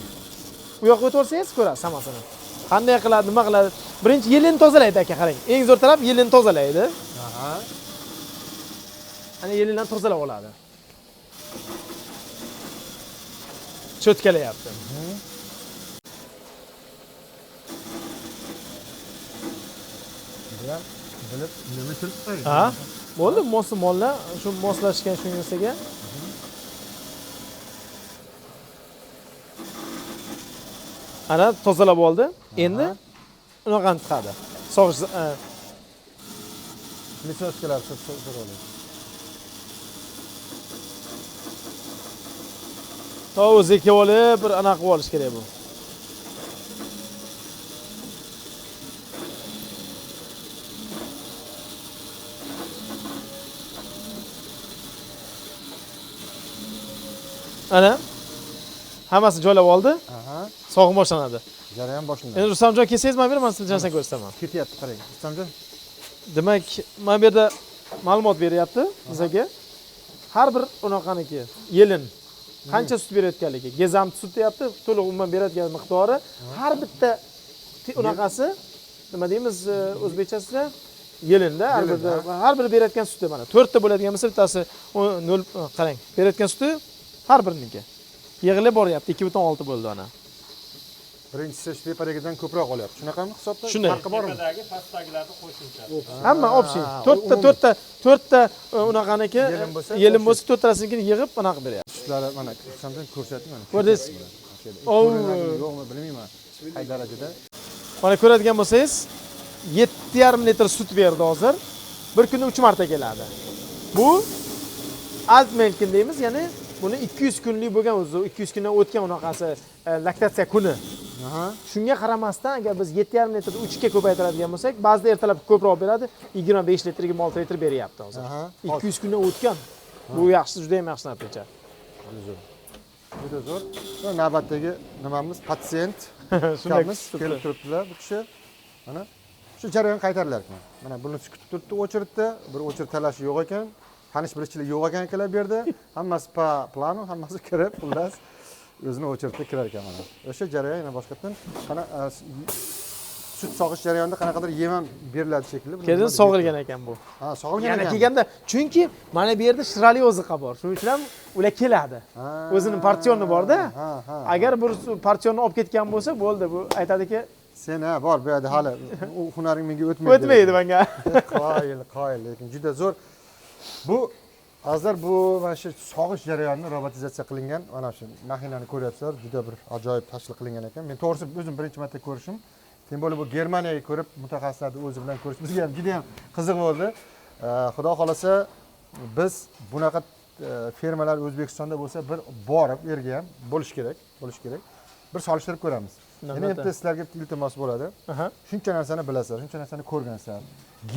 Bu yoqqa o'tib olsangiz ko'rasiz hammasini. Qanday qiladi, nima qiladi? Birinchi yelini tozalaydi aka, qarang. Eng zo'r taraf yelini tozalaydi. Ana yelindan tozalab oladi. Cho'tkalayapti. Bilib, nima turibdi? Ha? Bo'ldi, mollar shu moslashgan shu narsaga. Ana tozalab oldi. Endi unaqani chiqadi. Sog'ish Misochkalar so'raydi. o'zi kelib olib, bir anaqa qilib olish kerak bu. Ana hammasi joylab oldi. Sog'im boshlanadi. Jarayon boshlanadi. Endi Rustamjon kelsangiz, men beraman, siz narsani ko'rsataman. Ketyapti, qarang. Rustamjon. Demak, mana bu yerda ma'lumot beryapti bizga. Har bir unaqaniki yelin qancha sut berayotganligi, gezamti sut deyapti, to'liq umuman beradigan miqdori, har bitta unaqasi, nima deymiz o'zbekchasida, yelinda, har biri berayotgan suti mana 4 ta bo'ladigan bo'lsa, bittasi 0, qarang, berayotgan suti har biriniki. Yig'ilib boryapti, 2.6 bo'ldi ana. Birinchisi tepadagidan ko'proq olyapti. Shunaqami hisobda? Shunday. Farqi bormi? Tepadagi, pastdagilarni qo'shimchasi. Hamma option. 4 ta unaqaniki yelin bo'lsa, 4 tasiniki yig'ib anaqa beryapti. Shutlari mana Samson ko'rsating mana. Ko'rdingiz? Yo'qmi, bilmayman. Qay darajada? Mana ko'radigan bo'lsangiz, 7,5 litr sut berdi hozir. Bir kunda 3 marta keladi. Bu alt milking deymiz, ya'ni buni 200 kunlik bo'lgan o'zi, 200 kundan o'tgan unaqasi laktatsiya kuni. Shunga qaramasdan agar biz 7,5 litrni 3 ga ko'paytiradigan bo'lsak, ba'zida ertalab ko'proq beradi, 25 litr, 26 litr beryapti hozir. 200 kundan o'tgan. Bu yaxshi, juda ham yaxshi natija. Juda zo'r. Navbatdagi nimamiz patsient Shunday kelib turibdilar bu kishi. Mana shu jarayon qaytarilar ekan. Mana buni kutib turibdi, o'chiribdi. Bir o'chir talashi yo'q ekan. Tanish bilishchilik yo'q ekan akalar bu yerda. Hammasi planu, hammasi kirib, xullas o'zini o'chiribdi kirar ekan mana. O'sha jarayon yana boshqatdan qana sut sog'ish jarayonida qanaqadir yem ham beriladi shekilli. Keyin sog'ilgan ekan bu. Ha, sog'ilgan Yana ekan. kelganda, chunki mana bu yerda shirali oziqa bor. Shuning uchun ham ular keladi. O'zining portsioni bor-da. Agar bir portsionni olib ketgan bo'lsa, bo'ldi. Bu aytadiki, sen bor bu yerda hali u hunaring menga o'tmaydi. O'tmaydi menga. Qoyil, lekin juda zo'r. Bu azizlar, bu mana shu sog'ish jarayonini robotizatsiya qilingan, mana shu mashinani ko'ryapsizlar, juda bir ajoyib tashkil qilingan ekan. Men to'g'risi o'zim birinchi marta ko'rishim. Tem bo'lib bu Germaniyaga ko'rib, mutaxassislarni o'zi bilan ko'rish bizga ham juda ham qiziq bo'ldi. Xudo xolasa biz bunaqa fermalar O'zbekistonda bo'lsa, bir borib yerga ham bo'lish kerak. Bir solishtirib ko'ramiz. Endi sizlarga iltimos bo'ladi. Shuncha narsani bilasizlar, shuncha narsani ko'rgansizlar.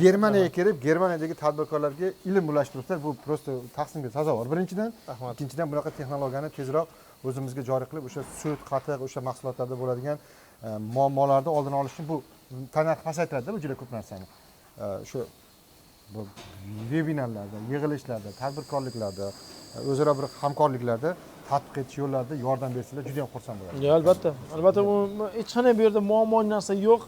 Germaniyaga kelib, Germaniyadagi tadbirkorlarga ilm ulashtiribsizlar. Bu prosta taqsimga sazovor. Birinchidan, ikkinchidan bunaqa texnologiyani tezroq o'zimizga joriy qilib, o'sha sut, qatiq, o'sha mahsulotlarda bo'ladigan muammolarni oldini olish uchun bu tanax pasaytiradi, bu juda ko'p narsani. Shu bu vebinarlarda, yig'ilishlarda, tadbirkorliklarda, o'zaro bir hamkorliklarda tatbiq etish yo'llarida yordam bersanglar juda ham xursand bo'laman. Yo, albatta. Albatta, hech qanday bu yerda muammo narsa yo'q.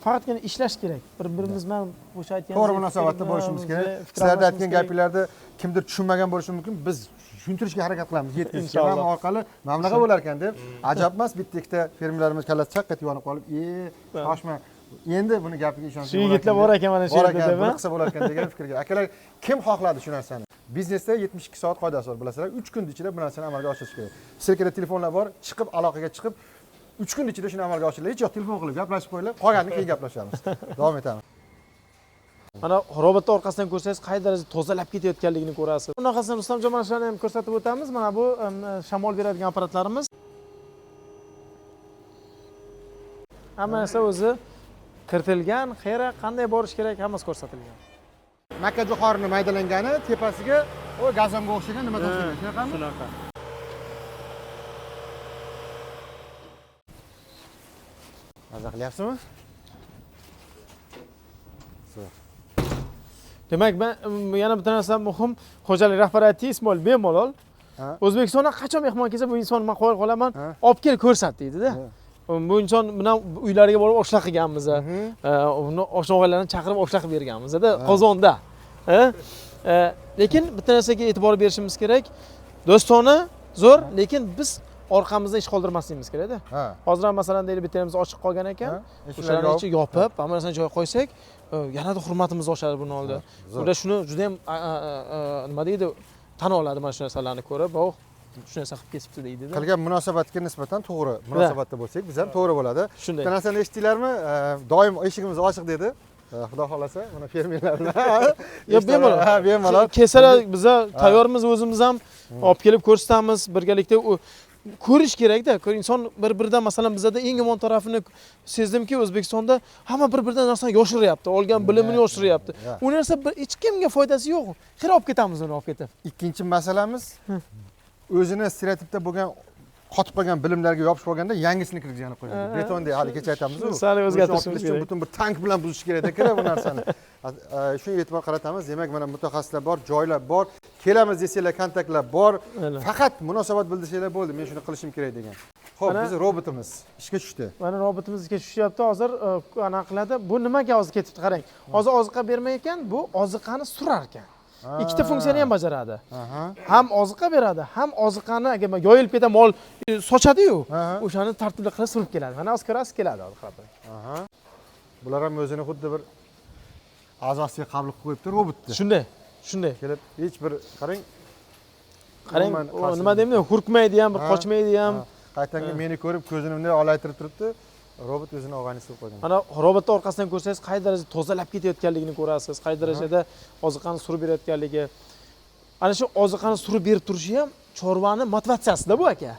Faqatgina ishlash kerak. Bir-birimiz bilan o'sha aytgan to'g'ri munosabatda bo'lishimiz kerak. Sizlarda aytgan gapinglarda kimdir tushunmagan bo'lishi mumkin. Biz tushuntirishga harakat qilamiz. Yetkazishga ham orqali mamlaqa bo'lar ekan deb. Ajab emas, bitta ikkita fermerlarimiz kallasi chaqqat yonib qolib, shoshma. Endi buni gapiga ishonch. Shu yigitlar bor ekan mana shu yerda deb. Buni qilsa bo'lar ekan degan fikrga. Akalar, kim xohladi shu narsani? Biznesda 72 soat qoidasi bor, bilasizlar. 3 kun ichida bu narsani amalga oshirish kerak. Sirkada telefonlar bor, chiqib aloqaga chiqib 3 kun ichida shuni amalga oshirishlar. Hech yo'q, telefon qilib gaplashib qo'yinglar, qolganini keyin gaplashamiz. Davom etamiz. Mana robotning orqasidan ko'rsangiz, qay darajada tozalab ketayotganligini ko'rasiz. Bunaqasini Rustamjon mana shuni ham ko'rsatib o'tamiz. Mana bu shamol beradigan apparatlarimiz. Hamma narsa o'zi kiritilgan, qayerga qanday borish kerak, hammasi ko'rsatilgan. makka jo'xorini maydalangani, tepasiga o gazonga o'xshagan nima tashlangan. Shunaqami? Shunaqa. Maza qilyapsizmi? Demak, men yana bir narsa muhim, xo'jalik rahbariyati Ismoil bemalol O'zbekistonga qachon mehmon kelsa, bu inson men qo'yib qolaman, olib kelib ko'rsat deydi-da. Bu inson bilan uylariga borib oshliq qilganmiz. Uni oshna-og'aylarni chaqirib oshliq qilib berganmiz-da, Qozonda. Lekin bitta narsaga e'tibor berishimiz kerak. Do'stona zo'r, lekin biz orqamizda ish qoldirmasligimiz kerak-da. Hozir ham masalan deylik bittanamiz ochiq qolgan ekan, o'shalarni ichi yopib, hamma narsani joyiga qo'ysak, yanada hurmatimiz oshadi buni oldida. Unda shuni juda ham nima deydi, tan oladi mana shu narsalarni ko'rib, shu narsa qilib ketibdi deydi-da. Qilgan munosabatga nisbatan to'g'ri munosabatda bo'lsak, biz ham to'g'ri bo'ladi. Shunday. Bitta narsani eshitdinglarmi? Doim eshigimiz ochiq dedi. Xudo xolasa, mana fermerlar bilan. Yo, bemalol. Ha, bemalol. Kelsalar biz tayyormiz, o'zimiz ham olib kelib ko'rsatamiz, birgalikda ko'rish kerak-da. Inson bir-biridan masalan bizda eng yomon tarafini sezdimki, O'zbekistonda hamma bir-biridan narsani yoshiryapti, olgan bilimini yoshiryapti. U narsa hech kimga foydasi yo'q. Xira olib ketamiz uni olib ketib. Ikkinchi masalamiz o'zini stereotipda bo'lgan qotib qolgan bilimlarga yopishib olganda yangisini kirgizgani qo'yadi. Betondek hali kecha aytamiz-ku. Sani o'zgartirishimiz kerak. Butun bir tank bilan buzish kerak ekan bu narsani. Shunga e'tibor qaratamiz. Demak, mana mutaxassislar bor, joylar bor. Kelamiz desanglar, kontaktlar bor. Faqat munosabat bildirsanglar bo'ldi. Men shuni qilishim kerak degan. Xo'p, biz robotimiz ishga tushdi. Mana robotimiz ishga tushyapti. Hozir ana qiladi. Bu nimaga hozir ketibdi qarang. Hozir oziqa bermay ekan, bu oziqani surar ekan. Ikkita funksiyani ham bajaradi. Ham oziqa beradi, ham oziqani agar yoyilib ketsa mol sochadi-yu, o'shani tartibli qilib surib keladi. Mana hozir ko'rasiz, keladi hozir. Bular ham o'zini xuddi bir a'zosiga qabul qilib qo'yibdi robotni. Shunday. Kelib hech bir qarang. Qarang, nima deyman, hurkmaydi ham, bir qochmaydi ham. Qaytanga meni ko'rib ko'zini bunday olaytirib turibdi. Robot o'zini og'ayni surib qo'ygan. Mana robotning orqasidan ko'rsangiz, qay darajada tozalab ketayotganligini ko'rasiz, qay darajada oziqani surib berayotganligi. Ana shu oziqani surib berib turishi ham chorvani motivatsiyasida bu aka.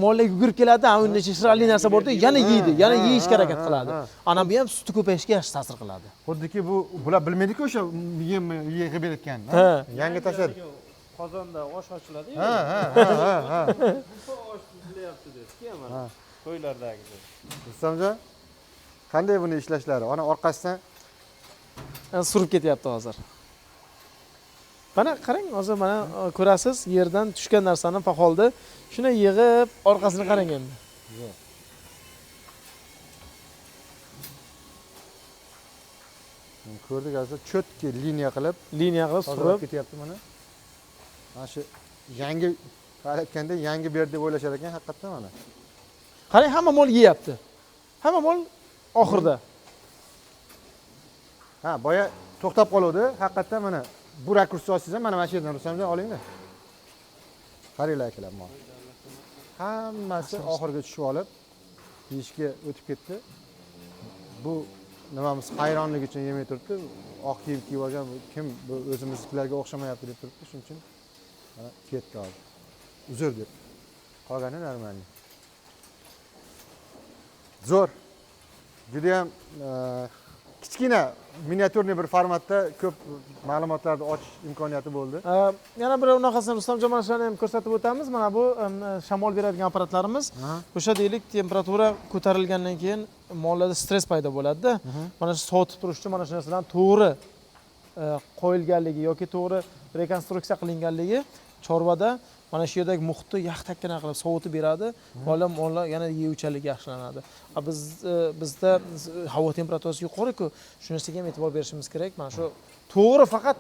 Mollar yugurib keladi, unda shirali narsa borda, yana yeydi, yana yeyishga harakat qiladi. Ana bu ham suti ko'payishiga yaxshi ta'sir qiladi. Xuddiki bular bilmaydi-ku o'sha yig'ib berayotgan. Yangi tashladi. Qozonda osh ochiladi-yu. Osh tuzilyapti deb, mana to'ylardagi. Rustamjon, qanday buni ishlashlari? Ana orqasidan surib ketyapti hozir. Mana qarang, hozir mana ko'rasiz, yerdan tushgan narsani paxolda shuni yig'ib, orqasini qarang endi. Ko'rdik hozir cho'tki liniya qilib surib ketyapti mana. Mana shu yangi aytganda yangi ber deb o'ylashar ekan, haqiqatdan mana. Qarang, hamma mol yeyapti. Hamma mol oxirda. Boya to'xtab qoluvdi. Haqiqatdan mana bu rakursni olsangiz ham mana shu yerdan Rustamjon olingda. Qaranglar akalar mol. Hammasi oxirga tushib olib, yeyishga o'tib ketdi. Bu nimamiz hayronlik uchun yemay turibdi. Oq kiyim kiyib olgan kim bu o'zimiznikilarga o'xshamayapti deb turibdi. Shuning uchun mana ketdi hozir. Uzr deb. Qolgani normal. Zo'r. Juda ham kichkina miniaturniy bir formatda ko'p ma'lumotlarni ochish imkoniyati bo'ldi. Yana bir unaqasini Rustamjon mana shuni ham ko'rsatib o'tamiz. Mana bu shamol beradigan apparatlarimiz. O'sha deylik temperatura ko'tarilgandan keyin mollarda stress paydo bo'ladi-da. Mana shu sovutib turish uchun mana shu narsadan to'g'ri qo'yilganligi yoki to'g'ri rekonstruksiya qilinganligi chorvada mana shu yerdagi muhitni yaxtakkina qilib sovutib beradi. Mollar yana yeyuvchanligi yaxshilanadi. Bizda havo temperaturasi yuqori-ku, shu narsaga ham e'tibor berishimiz kerak. Mana shu to'g'ri faqat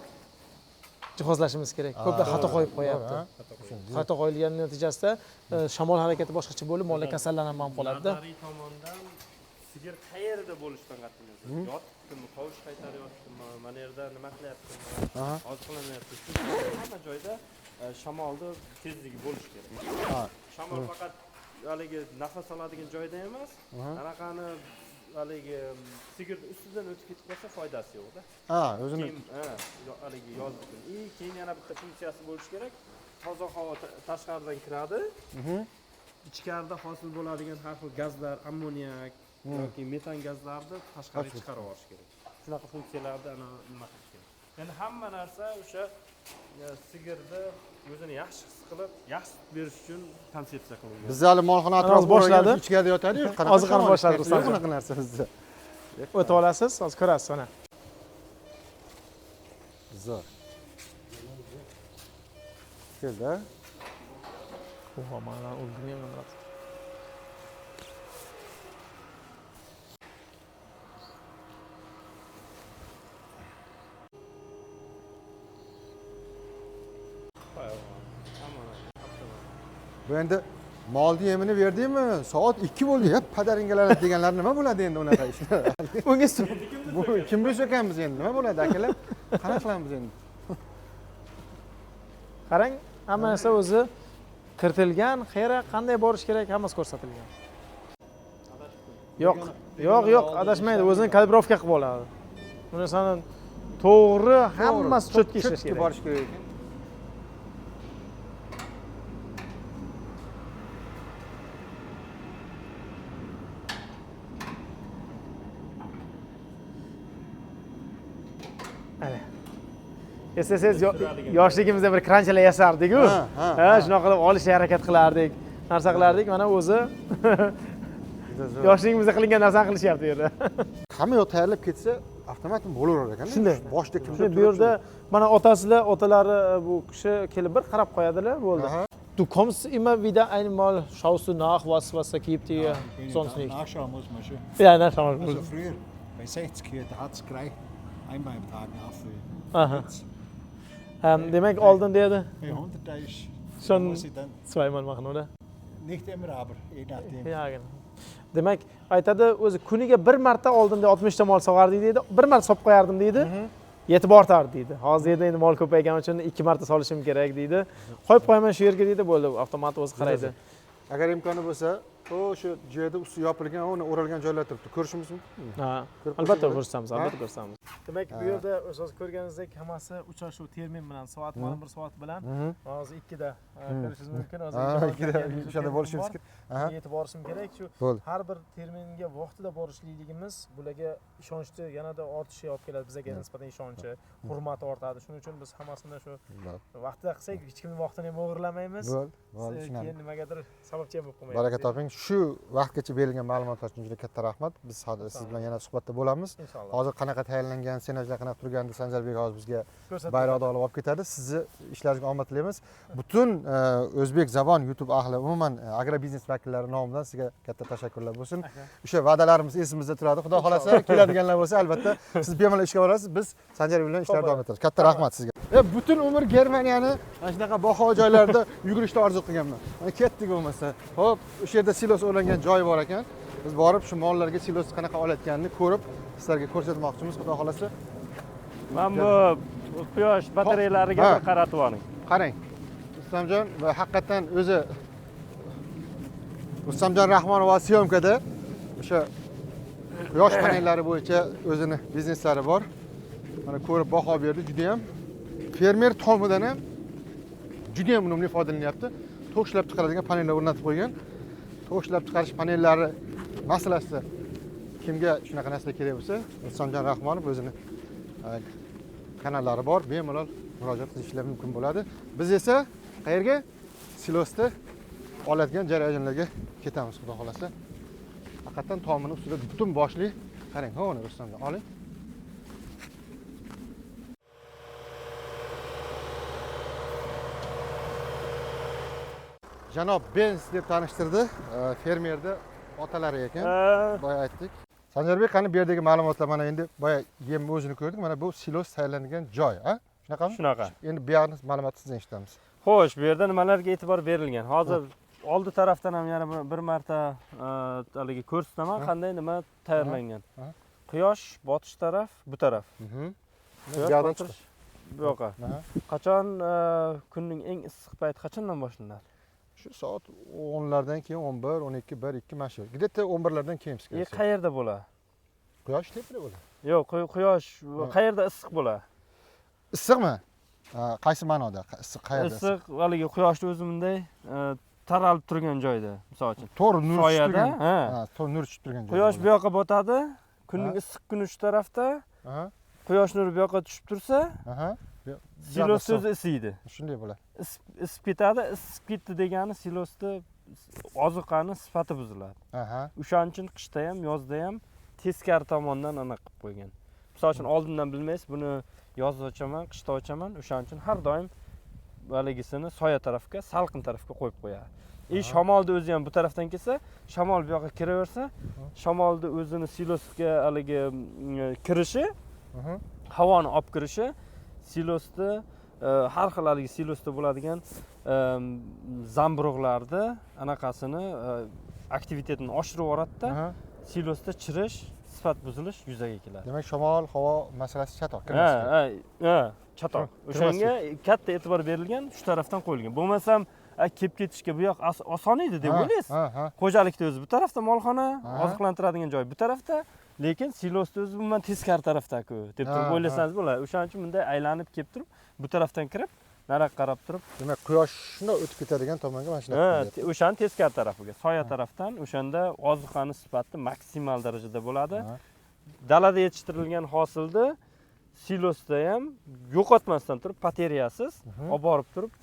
jihozlashimiz kerak. Ko'plar xato qo'yib qo'yapti. Xato qo'yilgan natijasida shamol harakati boshqacha bo'lib, mollar kasallanib ham qoladi-da. Nazariy tomondan sigir qayerda bo'lishidan qat'iy nazar. Yotibdimi, tovush qaytaryaptimi, mana yerda nima qilyaptimi, oziqlanyapti. Hamma joyda shamolni tezligi bo'lishi kerak. Shamol faqat haligi nafas oladigan joyda emas, anaqani haligi sigirni ustidan o'tib ketib qolsa foydasi yo'q-da. O'zini haligi yozib. Keyin yana bitta funksiyasi bo'lishi kerak. Toza havo tashqaridan kiradi. Ichkarida hosil bo'ladigan har xil gazlar, ammoniak yoki metan gazlarni tashqariga chiqarib olish kerak. Shunaqa funksiyalarda nima qilish kerak? Endi hamma narsa o'sha sigirni o'zini yaxshi his qilib, yaxshi sut berish uchun konsepsiya qilingan. Biz hali molxona atrofida boshladi. ichkarida yotadi-yu. Oziqani boshladi Rustam. Bunaqa narsa bizda. O'tib olasiz, hozir ko'rasiz mana. Zo'r. Keldi. Oha, mana o'ldirmayman. Bu endi molni yemini berdingmi? Soat 2 bo'ldi. Ya padaringgalar deganlar nima bo'ladi endi unaqa ishlar? Unga Bu kim bilish ekanmiz endi? Nima bo'ladi akalar? Qanaqa qilamiz endi? qarang, hamma narsa o'zi kiritilgan, qayerga qanday borish kerak hammasi ko'rsatilgan. Yo'q, adashmaydi. O'zini kalibrovka qilib oladi. Bu narsani to'g'ri, hammasi cho'tga ishlash kerak. Borish kerak ekan. Ana. Eslasangiz yoshligimizda bir kranchalar yasardik-ku. Ha, shunaqa qilib olishga harakat qilardik. Narsa qilardik. Mana o'zi yoshligimizda qilingan narsani qilishyapti bu yerda. Hamma yoq tayyorlab ketsa, avtomat bo'laverar ekan. Shunday. Boshda kim Bu yerda mana otalari bu kishi kelib bir qarab qo'yadilar, bo'ldi. Du kommst immer wieder einmal, schaust du nach, was er gibt hier, sonst nicht. Nachschauen muss man schon. Ja, nachschauen. Also früher, bei 60 Kühe, da hat es gereicht, einmal im Tag nachfüllen. Aha. Demek oldin dedi. Bei 100 da ist, Schon muss ich dann zweimal machen, oder? nicht immer, aber je nachdem. Ja, genau. Demak, aytadi, o'zi kuniga bir marta oldinda 60 ta mol sog'ardik deydi. Bir marta solib qo'yardim deydi. Yetib ortardi deydi. Hozir endi mol ko'paygani uchun 2 marta solishim kerak deydi. Qo'yib qo'yaman shu yerga deydi, bo'ldi, avtomat o'zi qaraydi. Agar imkoni bo'lsa, o'sha joyda usti yopilgan, uni o'ralgan joylar turibdi. Ko'rishimiz mumkin? Ha, albatta ko'rsatamiz, albatta ko'rsatamiz. Demak, bu yerda o'zingiz ko'rganingizdek hammasi uchrashuv termin bilan, soat mana 1 soat bilan hozir 2 da ko'rishingiz mumkin. Hozir 2 da o'shada bo'lishimiz kerak. Yetib borishim kerak. Shu har bir terminga vaqtida borishligimiz bularga ishonchni yanada ortishiga olib keladi. Bizga nisbatan ishonchi, hurmat ortadi. Shuning uchun biz hammasini shu vaqtida qilsak, hech kimning vaqtini ham o'g'irlamaymiz. Keyin nimagadir sababchi ham bo'lib qolmaydi. Baraka toping. Shu vaqtgacha berilgan ma'lumotlar uchun juda katta rahmat. Biz siz bilan yana suhbatda bo'lamiz. Hozir qanaqa tayyorlangan, senajlar qanaqa turganda Sanjarbek hozir bizga bayroqni olib ketadi. Sizni ishlaringizga omad tilaymiz. Butun o'zbek zabon YouTube ahli, umuman agrobiznes vakillari nomidan sizga katta tashakkurlar bo'lsin. O'sha va'dalarimiz esimizda turadi. Xudo xolasa keladiganlar bo'lsa, albatta siz bemalol ishga borasiz. Biz Sanjarbek bilan ishlarni davom ettiramiz. Katta rahmat sizga. Butun umr Germaniyani mana shunaqa baho joylarda yugurishni orzu qilganman. Mana ketdik bo'lmasa. Xo'p, o'sha yerda silos o'rlangan joy bor ekan. Biz borib shu mollarga silos qanaqa olayotganini ko'rib, sizlarga ko'rsatmoqchimiz, xudo xolasa. Mana bu quyosh batareyalariga bir qaratib oling. Qarang. Rustamjon va haqiqatan o'zi Rustamjon Rahmonov syomkada o'sha quyosh panellari bo'yicha o'zini bizneslari bor. Mana ko'rib baho berdi, juda ham fermer tomidan ham juda ham unumli foydalanyapti. To'shlab chiqaradigan panellar o'rnatib qo'ygan. To'shlab chiqarish panellari masalasida kimga shunaqa narsa kerak bo'lsa, Rustamjon Rahmonov o'zini kanallari bor, bemalol murojaat qilishlari mumkin bo'ladi. Biz esa qayerga? Silosda oladigan jarayonlarga ketamiz, xudo xolasa. Haqiqatan tomini ustida butun boshli, qarang, mana Rustamjon, oling. Janob Benz deb tanishtirdi, fermerda otalari ekan. Boya aytdik. Sanjarbek, qani bu yerdagi ma'lumotlar mana endi boya yem o'zini ko'rdik. Mana bu silos tayyorlangan joy, ha? Shunaqami? Shunaqa. Endi bu yoqni ma'lumotni sizdan eshitamiz. Xo'sh, bu yerda nimalarga e'tibor berilgan? Hozir oldi tarafdan ham yana bir marta haligi ko'rsataman, qanday nima tayyorlangan. Quyosh botish taraf, bu taraf. Bu yoqdan chiqish. Bu yoqqa. Qachon kunning eng issiq payti qachondan boshlanadi? Shu soat 10lardan keyin 11, 12, 1, 2 mana shu. Gidetta 11lardan keyin chiqadi. Qayerda bo'ladi? Quyosh tepida bo'ladi. Yo'q, quyosh qayerda issiq bo'ladi? Issiqmi? Qaysi ma'noda? Issiq qayerda? Issiq, haligi quyoshni o'zi bunday taralib turgan joyda, misol uchun. To'g'ri, nur tushib turgan. Ha, to'g'ri nur tushib turgan joyda. Quyosh bu yoqqa botadi, kunning issiq kuni shu tarafda. quyosh nuri bu yoqqa tushib tursa, Aha. silosni o'zi isiydi. Shunday bo'ladi. Isib ketadi, isib ketdi degani silosda oziqani sifati buziladi. Aha. O'shaning uchun qishda ham, yozda ham teskari tomondan aniq qilib qo'ygan. Misol uchun oldindan bilmaysiz, buni yozda ochaman, qishda ochaman, o'shaning uchun har doim haligisini soya tarafga, salqin tarafga qo'yib qo'yadi. Shamolni o'zi ham bu tarafdan kelsa, shamol bu yoqqa kiraversa, shamolni o'zini silosga haligi kirishi, havoni olib kirishi silosni har xil haligi silosda bo'ladigan zamburug'larni anaqasini aktivitetini oshirib yuboradi-da, silosda chirish, sifat buzilish yuzaga keladi. Demak, shamol, havo masalasi chatoq. Chatoq. O'shanga katta e'tibor berilgan, shu tarafdan qo'yilgan. Bo'lmasam, kelib ketishga bu yoq oson edi deb o'ylaysiz. Xo'jalikda o'zi bu tarafda molxona, oziqlantiradigan joy bu tarafda, lekin silosda o'zi umuman teskari tarafda-ku deb turib o'ylasangiz bo'ladi. O'shaning uchun bunday aylanib kelib turib, bu tarafdan kirib, nariga qarab turib, demak, quyoshni o'tib ketadigan tomonga mana shunday. O'shaning teskari tarafiga, soya tarafdan, o'shanda oziqani sifati maksimal darajada bo'ladi. Dalada yetishtirilgan hosilni silosda ham yo'qotmasdan turib, pateriyasiz olib borib turib,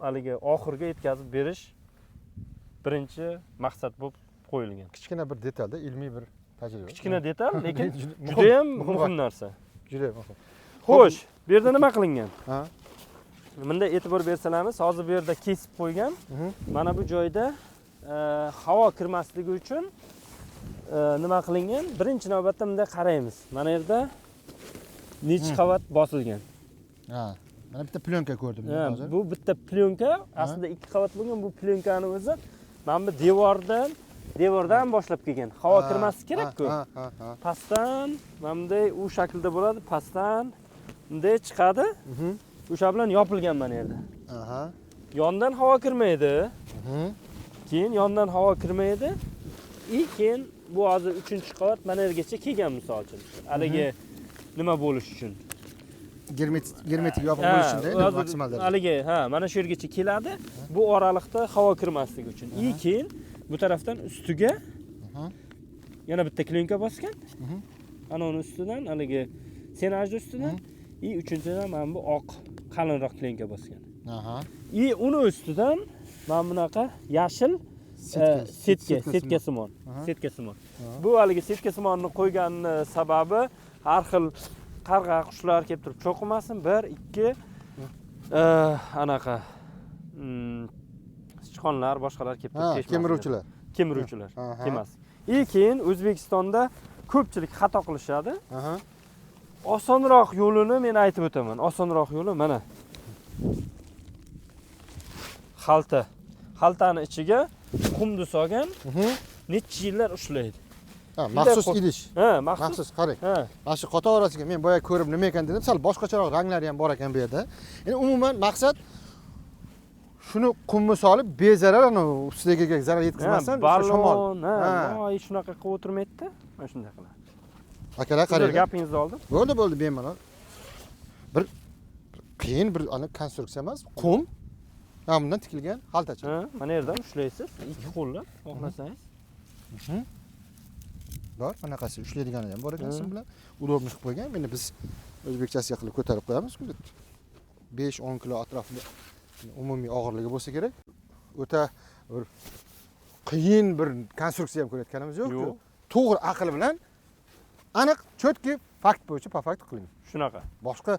haligi oxirga yetkazib berish birinchi maqsad bo'lib qo'yilgan. Kichkina bir detalda ilmiy bir tajriba. Kichkina detal, lekin juda ham muhim narsa. Juda muhim. Xo'sh, bu yerda nima qilingan? Bunda e'tibor bersangiz, hozir bu yerda kesib qo'ygan. Mana bu joyda havo kirmasligi uchun nima qilingan? Birinchi navbatda bunday qaraymiz. Mana yerda necha qavat bosilgan. Mana bitta plyonka ko'rdim hozir. Bu bitta plyonka, aslida 2 qavat bo'lgan. Bu plyonkani o'zi mana bu devordan boshlab kelgan. Havo kirmasi kerak-ku. Pastdan mana bunday u shaklda bo'ladi, pastdan bunday chiqadi. O'sha bilan yopilgan mana yerda. Yondan havo kirmaydi. Keyin yondan havo kirmaydi. Keyin bu hozir 3-qavat mana yergacha kelgan misol uchun. Haligi nima bo'lish uchun? Germetik yopiq bo'lish uchun maksimal darajada. Haligi, mana shu yergacha keladi. Bu oralikda havo kirmasligi uchun. Keyin bu tarafdan ustiga yana bitta klinka bosgan. Ana uni ustidan haligi senajni ustidan uchinchidan mana bu oq qalinroq klinka bosgan. Uni ustidan mana bunaqa yashil setka simon. Bu haligi setka simonni qo'ygan sababi har xil qarg'a qushlar kelib turib cho'qimasin. 1, 2 anaqa sichqonlar, boshqalar kelib turib kemiruvchilar kelmas. Keyin O'zbekistonda ko'pchilik xato qilishadi. Osonroq yo'lini men aytib o'taman. Osonroq yo'li mana. Xaltani ichiga qumni solgan, necha yillar ushlaydi. Maxsus idish. Maxsus, qarang. Mana shu qator orasiga men boya ko'rib nima ekan dedim, sal boshqacharoq ranglari ham bor ekan bu yerda. Endi umuman maqsad shuni qumni solib bezarar, ustidagiga zarar yetkazmasdan shamol. Shunaqa qilib o'tirmaydi-da. Mana shunday qiladi. Akalar qarang. Gapingizni oldim. Bo'ldi, bemalol. Bir qiyin bir konstruksiya emas, qum. Mana bundan tikilgan xaltacha. Mana yerdan ushlaysiz, 2 qo'llab xohlasangiz. Bor, bunaqasi ushlaydigani ham bor ekan sim bilan. Udobni qilib qo'ygan. Meni biz o'zbekchasiga qilib ko'tarib qo'yamiz. 5-10 kilo atrofida umumiy og'irligi bo'lsa kerak. O'ta bir qiyin bir konstruksiya ham ko'rayotganimiz yo'q-ku. To'g'ri aql bilan aniq, chotki fakt bo'yicha pafakt qiling. Shunaqa. Boshqa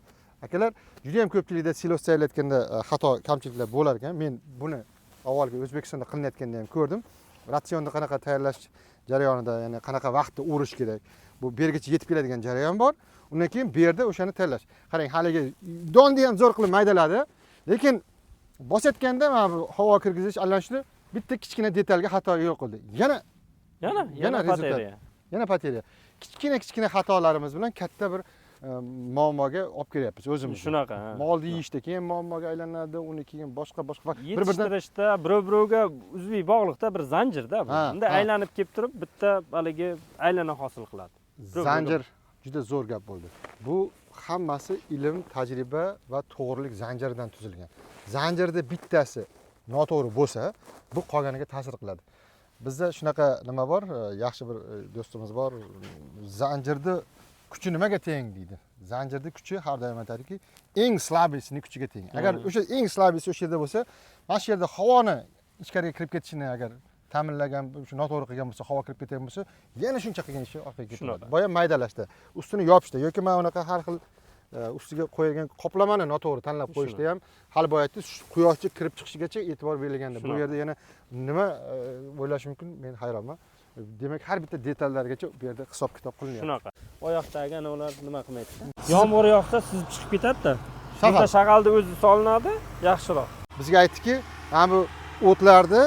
akalar juda ham ko'pchilikda silos tayyorlayotganda xato, kamchiliklar bo'lar ekan. Men buni avvalgi O'zbekistonda qilinayotganda ham ko'rdim. Ratsionda qanaqa tayyorlash jarayonida, ya'ni qanaqa vaqtda urish kerak. Bu bergacha yetib keladigan jarayon bor. Undan keyin bu yerda o'shani tayyorlash. Qarang, haligi donni ham zo'r qilib maydaladi, lekin bosayotganda mana bu havo kirgizish allanishni bitta kichkina detalga xato yo'l qildi. Yana pateriya. Yana pateriya. Kichkina xatolarimiz bilan katta bir muammoga olib kelyapmiz o'zimiz. Shunaqa. Molni yeyishda keyin muammoga aylanadi, uni keyin boshqa yetishtirishda bir-biriga uzviy bog'liqda bir zanjirda bu. Unda aylanib kelib turib bitta haligi aylana hosil qiladi. Zanjir juda zo'r gap bo'ldi. Bu hammasi ilm, tajriba va to'g'rilik zanjiridan tuzilgan. Zanjirda bittasi noto'g'ri bo'lsa, bu qolganiga ta'sir qiladi. Bizda shunaqa nima bor, yaxshi bir do'stimiz bor. Zanjirni kuchi nimaga teng deydi. Zanjirning kuchi har doim aytadiki, eng slabisining kuchiga teng. Agar o'sha eng slabisi o'sha yerda bo'lsa, mana shu yerda havoni ichkariga kirib ketishini agar ta'minlagan, shu noto'g'ri qilgan bo'lsa, havo kirib ketgan bo'lsa, yana shuncha qilgan ishi orqaga ketadi. Boya maydalashda, ustini yopishda yoki mana unaqa har xil ustiga qo'yilgan qoplamani noto'g'ri tanlab qo'yishda ham hali boya aytdingiz, quyoshchi kirib chiqishigacha e'tibor berilganda. Bu yerda yana nima o'ylash mumkin? Men hayronman. Demak, har bitta detallargacha bu yerda hisob-kitob qilinyapti. Shunaqa. Oyoqdagi ular nima qilmaydi? Yomg'ir yog'sa sizib chiqib ketadi-da. Shag'al. Bitta shag'alni o'zi solinadi, yaxshiroq. Bizga aytdiki, mana bu o'tlarni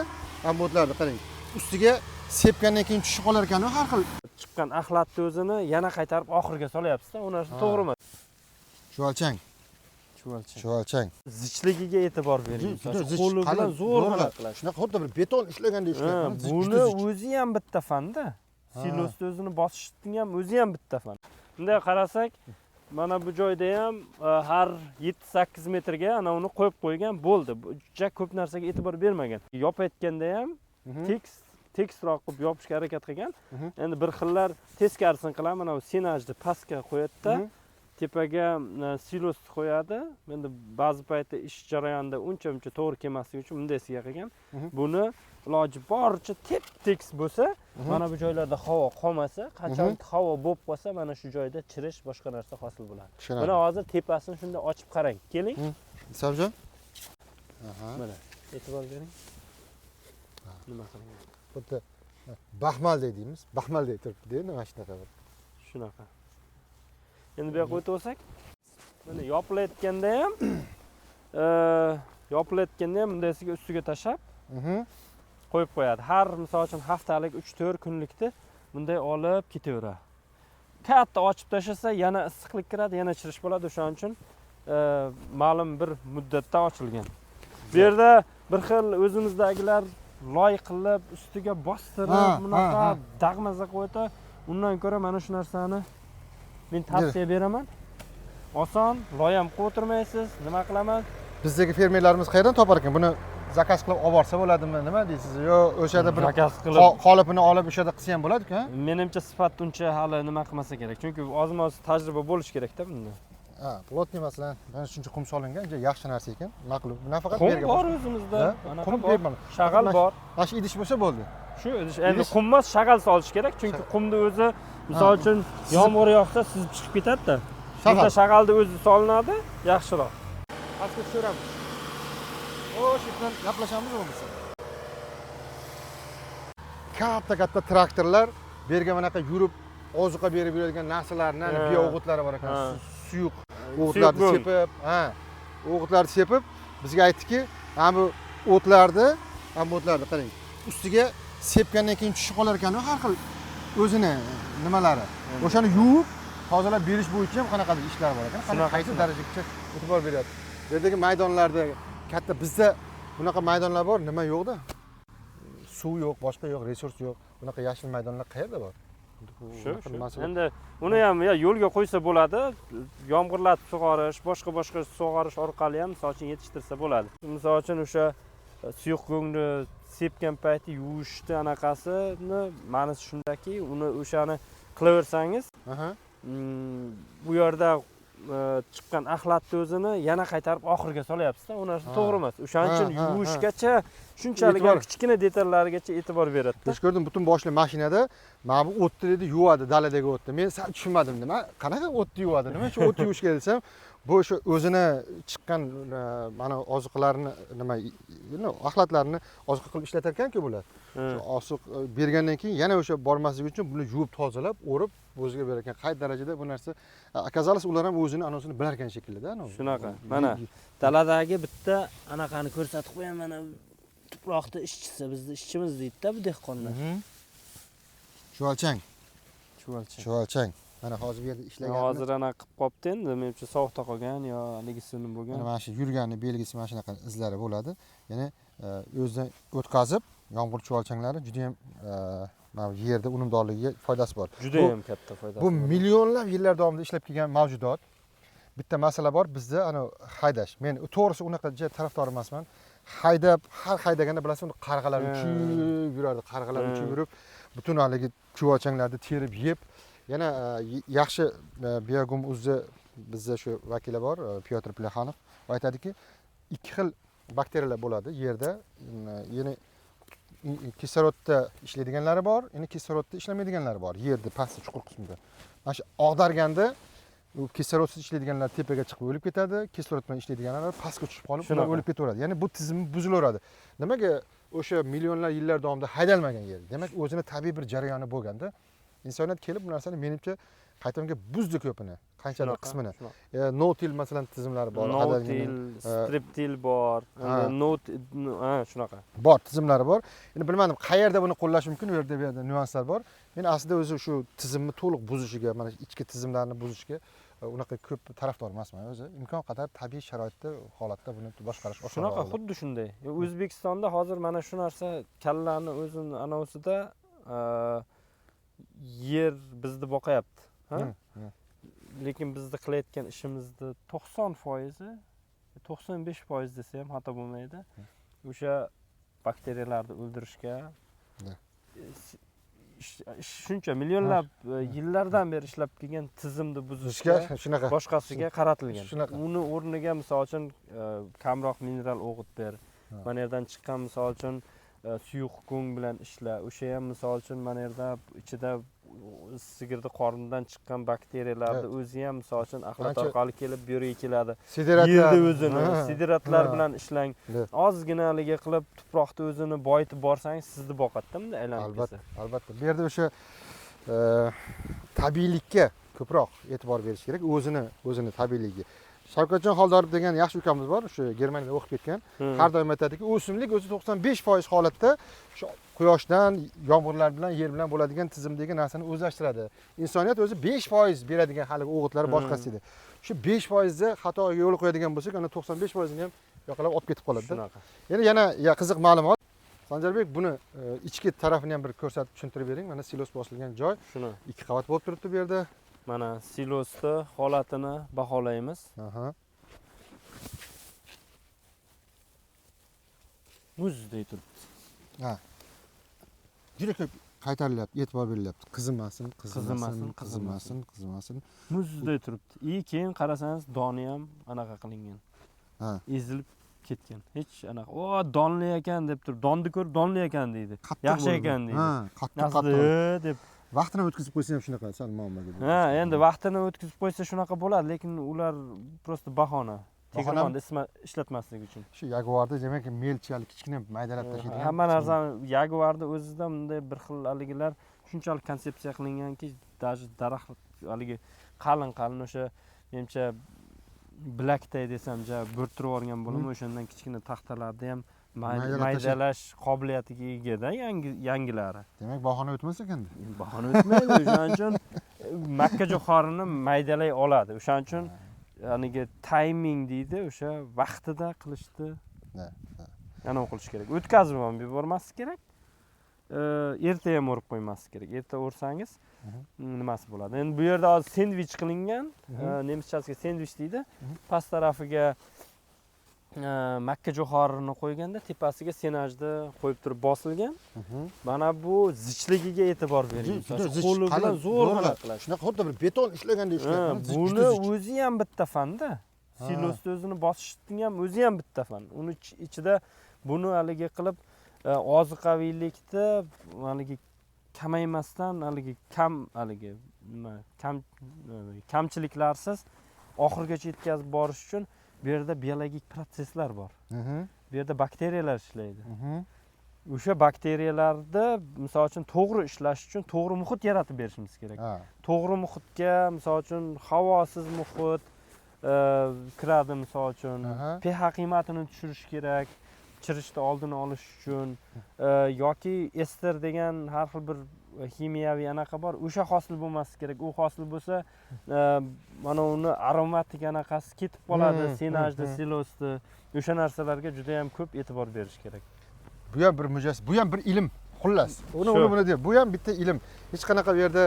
qarang, ustiga sepgandan keyin tushib qolar ekan, har xil Chiqqan axlatni o'zini yana qaytarib oxirga solyapsiz-da, u narsa to'g'ri emas. chuvalchang. Chuvalchang. Zichligiga e'tibor bering. Qo'li bilan zo'rg'a qiladi. Shunaqa xuddi bir beton ishlagandek ishlayapti. Buni o'zi ham bitta fanda. Silosni o'zini bosishning ham o'zi ham bitta fan. Bunday qarasak, mana bu joyda ham har 7-8 metrga ana uni qo'yib qo'ygan bo'ldi. Juda ko'p narsaga e'tibor bermagan. Yopayotganda ham tekstroq qilib yopishga harakat qilgan. Endi bir xillar teskarisini qiladi, mana bu senajni pastga qo'yadi-da, tepaga silos qo'yadi. Endi ba'zi paytda ish jarayonida uncha-muncha to'g'ri kelmasligi uchun bundaysiga qilgan. Buni iloji boricha tep-tekis bo'lsa, mana bu joylarda havo qolmasa, qanchalik havo bo'lib qolsa, mana shu joyda chirish, boshqa narsa hosil bo'ladi. Buni hozir tepasini shunda ochib qarang. Keling. Savjon? Mana, e'tibor bering. Nima qiling? Xuddi baxmal deymiz. Baxmal deb turibdi, nima shunaqa bir. Shunaqa. Endi bu yoqqa o'tib olsak, mana yopilayotganda ham bundaysiga ustiga tashab qo'yib qo'yadi. Har misol uchun haftalik 3-4 kunlikni bunday olib ketaveradi. Katta ochib tashlasa yana issiqlik kiradi, yana chirish bo'ladi. O'shaning uchun ma'lum bir muddatda ochilgan. Bu yerda bir xil o'zimizdagilar loy qilib, ustiga bostirib, bunaqa dag'maza qo'ydi. Undan ko'ra mana shu narsani men tavsiya beraman. Oson, loy ham qo'ytirmaysiz, nima qilaman? Bizdagi fermerlarimiz qayerdan topar ekan? Buni zakaz qilib olib borsa bo'ladimi, nima deysiz? Yo, o'shada bir qolipini olib o'shada qilsa ham bo'ladi-ku? Menimcha sifat uncha hali nima qilmasa kerak. Chunki oz-moz tajriba bo'lish kerak-da bunda. Plotniy masalan, mana shuncha qum solingan, juda yaxshi narsa ekan. Ma'qul. Nafaqat bergan. Qum bor o'zimizda. Qum berman. Shag'al bor. Mana shu idish bo'lsa bo'ldi. Shu idish. Endi qum emas, shag'al solish kerak, chunki qumni o'zi misol uchun yomg'ir yog'sa sizib chiqib ketadi-da. Bitta shag'alni o'zi solinadi, yaxshiroq. Pastga tushiramiz. Xo'sh, bilan gaplashamiz bo'lmasa. Katta traktorlar berga manaqa yurib ozuqa berib yuradigan narsalarni, biyo o'g'itlari bor ekan. Suyuq o'g'itlarni sepib, o'g'itlarni sepib bizga aytdiki, mana bu o'tlarni qarang, ustiga sepgandan keyin tushib qolar ekan, har xil o'zini nimalari. O'shani yuvib, tozalab berish bo'yicha ham qanaqadir ishlar bor ekan. Qaysi darajagacha e'tibor beryapti. Bu yerdagi maydonlarda katta bizda bunaqa maydonlar bor, nima yo'qda? Suv yo'q, boshqa yo'q, resurs yo'q. Bunaqa yashil maydonlar qayerda bor? Shu. Endi uni ham yo'lga qo'ysa bo'ladi. Yomg'irlatib sug'orish, boshqa sug'orish orqali ham misol uchun yetishtirsa bo'ladi. Misol uchun o'sha suyuq go'ngni sepgan payti yuvishni anaqasini ma'nosi shundaki, uni o'shani qilaversangiz, bu yerda chiqqan axlatni o'zini yana qaytarib oxirga solyapsiz-da, u narsa to'g'ri emas. O'shaning uchun yuvishgacha shunchalik kichkina detallarigacha e'tibor beradi. Biz ko'rdim, butun boshli mashinada mana bu o'tni dedi yuvadi, daladagi o'tni. Men sal tushunmadim, nima? Qanaqa o'tni yuvadi? Nima shu o'tni yuvishga desam, bu o'sha o'zini chiqqan mana ozuqalarni axlatlarni ozuqa qilib ishlatar ekan-ku bular. Ozuq bergandan keyin yana o'sha bormasligi uchun buni yuvib tozalab, o'rib o'ziga berar ekan. Qay darajada bu narsa akazalis ular ham o'zini anosini bilar ekan shekilli-da. Shunaqa. Mana daladagi bitta anaqani ko'rsatib qo'yaman, mana tuproqda ishchisi, bizni ishchimiz deydi-da bu dehqonlar. Chuvalchang. Mana hozir bu yerda ishlagan. Hozir ana qilib qopti endi, menimcha sovuqda qolgan yo ligisini bo'lgan. Mana shu yurgani belgisi mana shunaqa izlari bo'ladi. Ya'ni o'zidan o'tkazib, yomg'ir chuvalchanglari juda ham mana yerda unumdorligiga foydasi bor. Juda ham katta foydasi. Bu millionlab yillar davomida ishlab kelgan mavjudot. Bitta masala bor, bizda ana haydash. Men to'g'risi unaqa tarafdor emasman. Haydab, har haydaganda bilasiz, uni qarg'alar uchib yurardi, qarg'alar uchib yurib, butun haligi chuvalchanglarni terib yeb, yana yaxshi biogum o'zi bizda shu vakili bor, Pyotr Plexanov. U aytadiki, ikki xil bakteriyalar bo'ladi yerda. Ya'ni kislorodda ishlaydiganlari bor, endi kislorodda ishlamaydiganlari bor. Yerda pastki chuqur qismida. Mana shu og'darganda u kislorodsiz ishlaydiganlar tepaga chiqib o'lib ketadi, kislorod bilan ishlaydiganlar pastga tushib qolib, ular o'lib ketaveradi. Ya'ni bu tizim buzilaveradi. Nimaga o'sha millionlar yillar davomida haydalmagan yer? Demak, o'zini tabiiy bir jarayoni bo'lganda, insoniyat kelib bu narsani menimcha qaytamga buzdi ko'pini, qanchalar qismini. No-till masalan tizimlari bor, no-till, strip-till bor, shunaqa. Bor, tizimlari bor. Endi bilmadim, qayerda buni qo'llash mumkin, u yerda bu yerda nyuanslar bor. Men aslida o'zi shu tizimni to'liq buzishiga, mana ichki tizimlarni buzishga unaqa ko'p tarafdor emasman o'zi. Imkon qadar tabiiy sharoitda, holatda buni boshqarish oson. Shunaqa, xuddi shunday. O'zbekistonda hozir mana shu narsa kallani o'zini anovsida yer bizni boqayapti, ha? Lekin bizni qilayotgan ishimizni 90%, 95% desa ham xato bo'lmaydi. O'sha bakteriyalarni o'ldirishga shuncha millionlab yillardan beri ishlab kelgan tizimni buzishga, shunaqa boshqasiga qaratilgan. Uni o'rniga misol uchun kamroq mineral o'g'it ber. Mana yerdan chiqqan misol uchun suyuq go'ng bilan ishla. O'sha ham misol uchun mana yerda ichida sigirni qornidan chiqqan bakteriyalarni o'zi ham misol uchun axlat orqali kelib bu yerga keladi. Yerni o'zini sidratlar bilan ishlang. Ozginaligi qilib tuproqni o'zini boyitib borsangiz sizni boqadi-da bunda aylanib ketsa. Albatta. Bu yerda o'sha tabiiylikka ko'proq e'tibor berish kerak, o'zini tabiiyligi. Shavkatjon Xoldorov degan yaxshi ukamiz bor, o'sha Germaniyada o'qib ketgan. Har doim aytadiki, o'simlik o'zi 95% holatda shu quyoshdan, yomg'irlar bilan, yer bilan bo'ladigan tizimdagi narsani o'zlashtiradi. Insoniyat o'zi 5% beradigan hali o'g'itlar boshqasi edi. Shu 5% da xatoga yo'l qo'yadigan bo'lsak, ana 95% ni ham yoqalab olib ketib qoladi. Shunaqa. Endi yana qiziq ma'lumot. Sanjarbek, buni ichki tarafini ham bir ko'rsatib tushuntirib bering. Mana silos bosilgan joy. Shuni 2 qavat bo'lib turibdi bu yerda. Mana silosni holatini baholaymiz. Muzday turibdi. Ha. Juda ko'p qaytarilyapti, e'tibor berilyapti. Qizimasin. Muzday turibdi. Keyin qarasangiz doni ham anaqa qilingan. Ezilib ketgan. Hech anaqa, donli ekan deb turib, donni ko'rib donli ekan deydi. Yaxshi ekan deydi. Qattiq deb vaqtini o'tkazib qo'ysa ham shunaqa sal muammoga. Endi vaqtini o'tkazib qo'ysa shunaqa bo'ladi, lekin ular prosta bahona. Tegirmonda ishlatmaslik uchun. Shu Jaguarda demak melchalik kichkina maydalab tashlaydigan. Hamma narsani Jaguarda o'zida bunday bir xil haligilar shunchalik konsepsiya qilinganki, даже daraxt haligi qalin o'sha menimcha bilakday desam, bo'rtirib olgan bo'laman, o'shandan kichkina taxtalarda ham maydalash qobiliyatiga egada yangilari. Demak, bahona o'tmas ekanda. Bahona o'tmaydi, o'shaning uchun makka jo'xorini maydalay oladi. O'shaning uchun ya'niga timing deydi, o'sha vaqtida qilishni yana qilish kerak. O'tkazib ham yubormaslik kerak. Erta ham o'rib qo'ymaslik kerak. Erta o'rsangiz nimasi bo'ladi? Endi bu yerda hozir sendvich qilingan, nemischasiga sendvich deydi. Past tarafiga makka jo'xorini qo'yganda tepasiga senajni qo'yib turib bosilgan. Mana bu zichligiga e'tibor bering. Qo'li bilan zo'rg'a qiladi. Shunaqa xuddi bir beton ishlaganda ishlaydi. Buni o'zi ham bitta fanda. Silosni o'zini bosishning ham o'zi ham bitta fan. Uni ichida buni haligi qilib oziqaviylikni haligi kamaymasdan haligi kamchiliklarsiz oxirigacha yetkazib borish uchun bu yerda biologik proseslar bor. Bu yerda bakteriyalar ishlaydi. O'sha bakteriyalarni misol uchun to'g'ri ishlash uchun to'g'ri muhit yaratib berishimiz kerak. To'g'ri muhitga misol uchun havosiz muhit kiradi misol uchun, pH qiymatini tushirish kerak, chirishni oldini olish uchun yoki ester degan har xil bir ximiyaviy anaqa bor. O'sha hosil bo'lmasi kerak. U hosil bo'lsa, mana uni aromatik anaqasi ketib qoladi, senajda, silosda. O'sha narsalarga juda ham ko'p e'tibor berish kerak. Bu ham bir mujassam, bu ham bir ilm. Xullas, buni deb, bu ham bitta ilm. Hech qanaqa bu yerda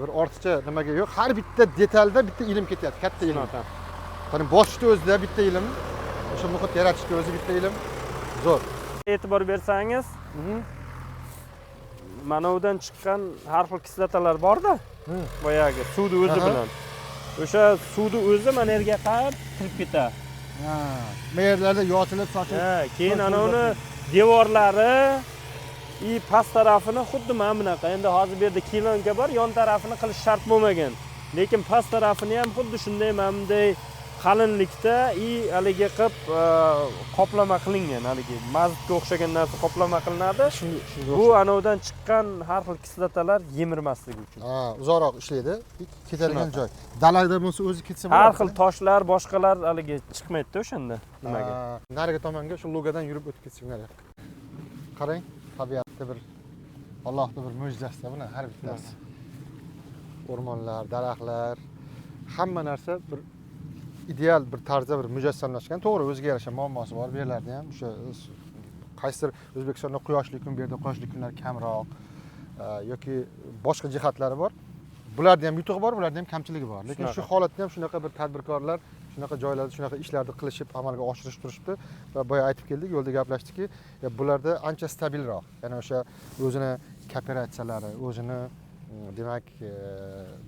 bir ortiqcha nimaga yo'q. Har bitta detalda bitta ilm ketyapti, katta ilm. Qani boshida o'zida bitta ilm, o'sha muhit yaratishda o'zi bitta ilm. Zo'r. E'tibor bersangiz, manavidan chiqqan har xil kislotalar bor-da. Boyagi suvni o'zi bilan. O'sha suvni o'zi mana yerga qarab kirib ketadi. Ha, bu yerlarda yotilib sochilib. Ha, keyin ana uni devorlari past tarafini xuddi mana bunaqa. Endi hozir bu yerda kilonka bor, yon tarafini qilish shart bo'lmagan. Lekin past tarafini ham xuddi shunday mana bunday qalinlikda haligi qilib qoplama qilingan, haligi mazutga o'xshagan narsa qoplama qilinadi. Bu anovdan chiqqan har xil kislotalar yemirmasligi uchun. Ha, uzoqroq ishlaydi. Ketadigan joy. Dalada bo'lsa o'zi ketsa bo'ladi. Har xil toshlar, boshqalar haligi chiqmaydi o'shanda. Nimaga? Nariga tomonga shu logadan yurib o'tib ketsinlar. Qarang, tabiatda bir Allohning bir mo'jizasi buni har bittasi. O'rmonlar, daraxtlar, hamma narsa bir ideal bir tarzda bir mujassamlashgan. To'g'ri, o'ziga yarasha muammosi bor. Bu yerlarda ham o'sha qaysidir O'zbekistonda quyoshli kun, bu yerda quyoshli kunlar kamroq yoki boshqa jihatlari bor. Bularda ham yutug'i bor, bularda ham kamchiligi bor. Lekin shu holatda ham shunaqa bir tadbirkorlar shunaqa joylarda shunaqa ishlarni qilishib, amalga oshirish turishdi va boya aytib keldik, yo'lda gaplashdikki, bularda ancha stabilroq. Ya'ni o'sha o'zini kooperatsiyalari, o'zini demak,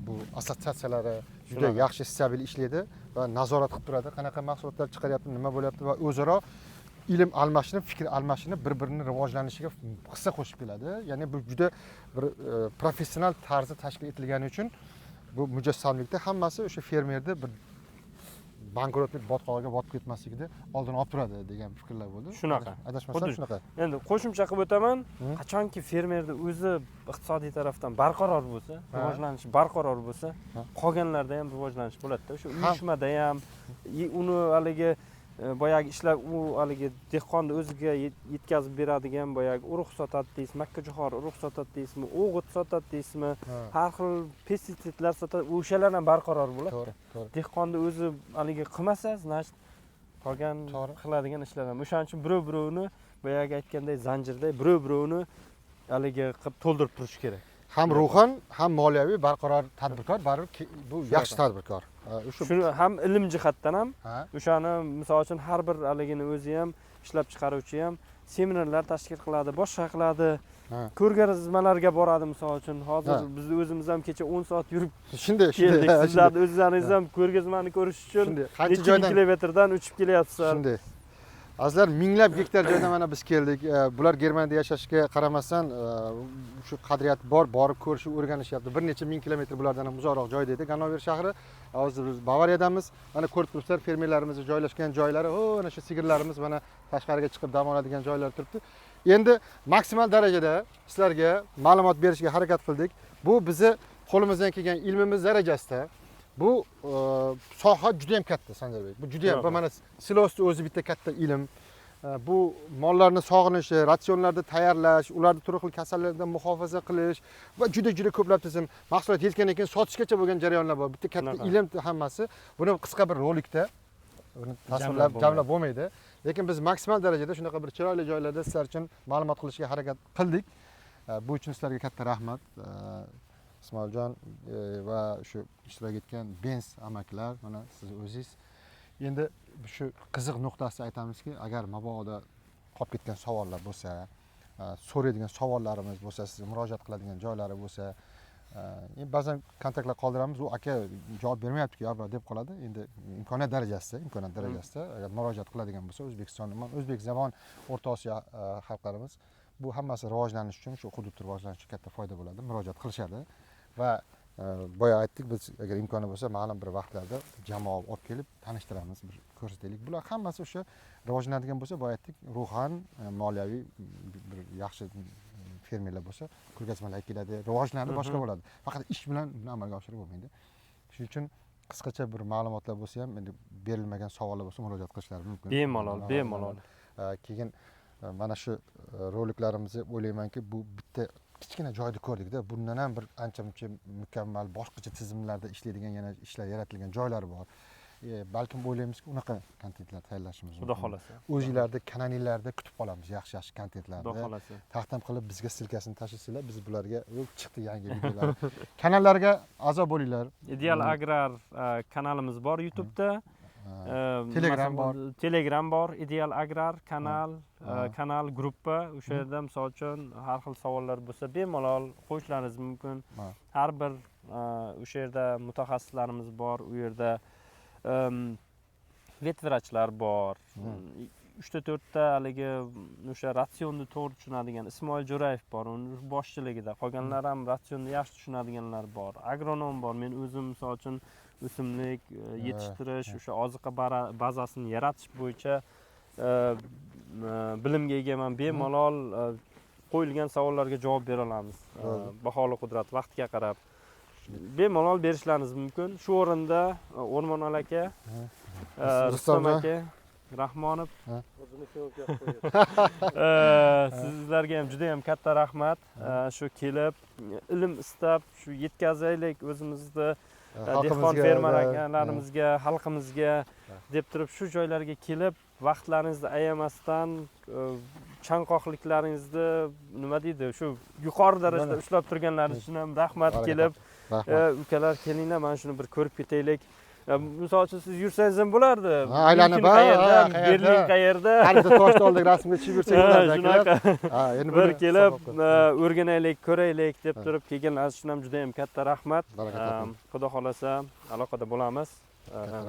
bu assotsiatsiyalari juda yaxshi stabil ishlaydi va nazorat qilib turadi. Qanaqa mahsulotlar chiqaryapti, nima bo'lyapti va o'zaro ilm almashinib, fikr almashinib, bir-birini rivojlanishiga hissa qo'shib keladi. Ya'ni bu juda bir professional tarzda tashkil etilgani uchun bu mujassamlikda hammasi o'sha fermerni bir bankrotlik botqog'iga botib ketmasligida oldini olib turadi degan fikrlar bo'ldi. Shunaqa. Adashmasam shunaqa. Endi qo'shimcha qilib o'taman. Qachonki fermerni o'zi iqtisodiy tarafdan barqaror bo'lsa, rivojlanishi barqaror bo'lsa, qolganlarda ham rivojlanish bo'ladi-da. O'sha uyushmada ham uni haligi boyagi ishlar u haligi dehqonni o'ziga yetkazib beradigan boyagi urug' sotadi deysizmi, makkajo'xori urug' sotadi deysizmi, o'g'it sotadi deysizmi, har xil pestitsidlar sotadi, o'shalar ham barqaror bo'ladi. To'g'ri. Dehqonni o'zi haligi qilmasa, значит qolgan qiladigan ishlar ham. O'shaning uchun birov-birovni boyagi aytganday zanjirday birov-birovni haligi qilib to'ldirib turish kerak. Ham ruhan, ham moliyaviy barqaror tadbirkor, baribir bu yaxshi tadbirkor. Shuni ham ilm jihatdan ham o'shani misol uchun har bir haligini o'zi ham ishlab chiqaruvchi ham seminarlar tashkil qiladi, boshqa qiladi. Ko'rgazmalarga boradi misol uchun. Hozir biz o'zimiz ham kecha 10 soat yurib shunday sizlar o'zlaringiz ham ko'rgazmani ko'rish uchun qancha joydan kilometrdan uchib kelyapsizlar. Shunday. Azizlar, minglab gektar joydan mana biz keldik. Bular Germaniyada yashashga qaramasdan shu qadriyat bor, borib ko'rishib o'rganishyapti. Bir necha ming kilometr bulardan ham uzoqroq joyda edi. Ganover shahri. Hozir biz Bavariyadamiz. Mana ko'rib turibsizlar, fermerlarimiz joylashgan joylari, ana shu sigirlarimiz mana tashqariga chiqib dam oladigan joylar turibdi. Endi maksimal darajada sizlarga ma'lumot berishga harakat qildik. Bu bizi qo'limizdan kelgan ilmimiz darajasida. Bu soha juda ham katta, Sanjarbek. Bu juda ham mana silosni o'zi bitta katta ilm. Bu mollarni sog'inishi, ratsionlarni tayyorlash, ularni turli xil kasalliklardan muhofaza qilish va juda ko'plab tizim mahsulot yetgandan keyin sotishgacha bo'lgan jarayonlar bor. Bitta katta ilm hammasi. Buni qisqa bir rolikda buni tasvirlab jamlab bo'lmaydi. Lekin biz maksimal darajada shunaqa bir chiroyli joylarda sizlar uchun ma'lumot qilishga harakat qildik. Bu uchun sizlarga katta rahmat. Ismoiljon va shu ishtirok etgan Benz amakilar, mana siz o'zingiz. Endi shu qiziq nuqtasini aytamizki, agar mabodo qolib ketgan savollar bo'lsa, so'raydigan savollarimiz bo'lsa, siz murojaat qiladigan joylari bo'lsa, ba'zan kontaktlar qoldiramiz. U aka javob bermayapti-ku, yabro deb qoladi. Endi imkoniyat darajasida agar murojaat qiladigan bo'lsa, o'zbek zamon O'rta Osiyo xalqlarimiz bu hammasi rivojlanish uchun, shu hududni rivojlanishi katta foyda bo'ladi, murojaat qilishadi. Va boya aytdik, biz agar imkoni bo'lsa ma'lum bir vaqtlarda jamoa olib kelib tanishtiramiz, bir ko'rsataylik. Bular hammasi o'sha rivojlanadigan bo'lsa, boya aytdik, ruhan, moliyaviy bir yaxshi fermerlar bo'lsa, ko'rgazmalar keladi, rivojlanadi, boshqa bo'ladi. Faqat ish bilan buni amalga oshirib bo'lmaydi. Shuning uchun qisqacha bir ma'lumotlar bo'lsa ham, endi berilmagan savollar bo'lsa murojaat qilishlari mumkin. Bemalol. Keyin mana shu roliklarimizni o'ylaymanki, bu bitta kichkina joyda ko'rdik-da. Bundan ham bir ancha-muncha mukammal boshqacha tizimlarda ishlaydigan yana ishlar yaratilgan joylar bor. Balkim o'ylaymizki, unaqa kontentlar tayyorlashimiz mumkin. Xudo xolasa. O'zingizlarda kanallarda kutib qolamiz yaxshi kontentlarni. Xudo xolasa. Taqdim qilib bizga silkasini tashlasanglar, biz bularga chiqdi yangi videolar. Kanallarga a'zo bo'linglar. Ideal Agrar kanalimiz bor YouTube'da. Telegram bor. Telegram bor, Ideal Agrar kanal gruppa. O'sha yerda misol uchun har xil savollar bo'lsa bemalol qo'yishlaringiz mumkin. Har bir o'sha yerda mutaxassislarimiz bor, u yerda vet vrachlar bor. 3-4 ta haligi o'sha ratsionni to'g'ri tushunadigan Ismoil Jo'rayev bor, uning boshchiligida. Qolganlar ham ratsionni yaxshi tushunadiganlar bor. Agronom bor. Men o'zim misol uchun o'simlik yetishtirish, o'sha oziqa bazasini yaratish bo'yicha bilimga egaman. Bemalol qo'yilgan savollarga javob bera olamiz. Baholi qudrat vaqtga qarab bemalol berishlaringiz mumkin. Shu o'rinda O'rmonal aka, Rustam aka, Rahmonov sizlarga ham juda ham katta rahmat. Shu kelib ilm istab shu yetkazaylik o'zimizni dehqon fermer akalarimizga, xalqimizga deb turib shu joylarga kelib vaqtlaringizni ayamasdan chanqoqliklaringizni nima deydi, shu yuqori darajada ushlab turganlaringiz uchun ham rahmat. Kelib ukalar kelinglar, mana shuni bir ko'rib ketaylik. Misol uchun siz yursangiz ham bo'lardi. Aylanib Berlin qayerda? Har bitta toshni oldida rasmga tushib yursak bo'lardi. Shunaqa. Endi bir kelib o'rganaylik, ko'raylik deb turib kelganlaringiz uchun ham juda ham katta rahmat. Xudo xolasa aloqada bo'lamiz.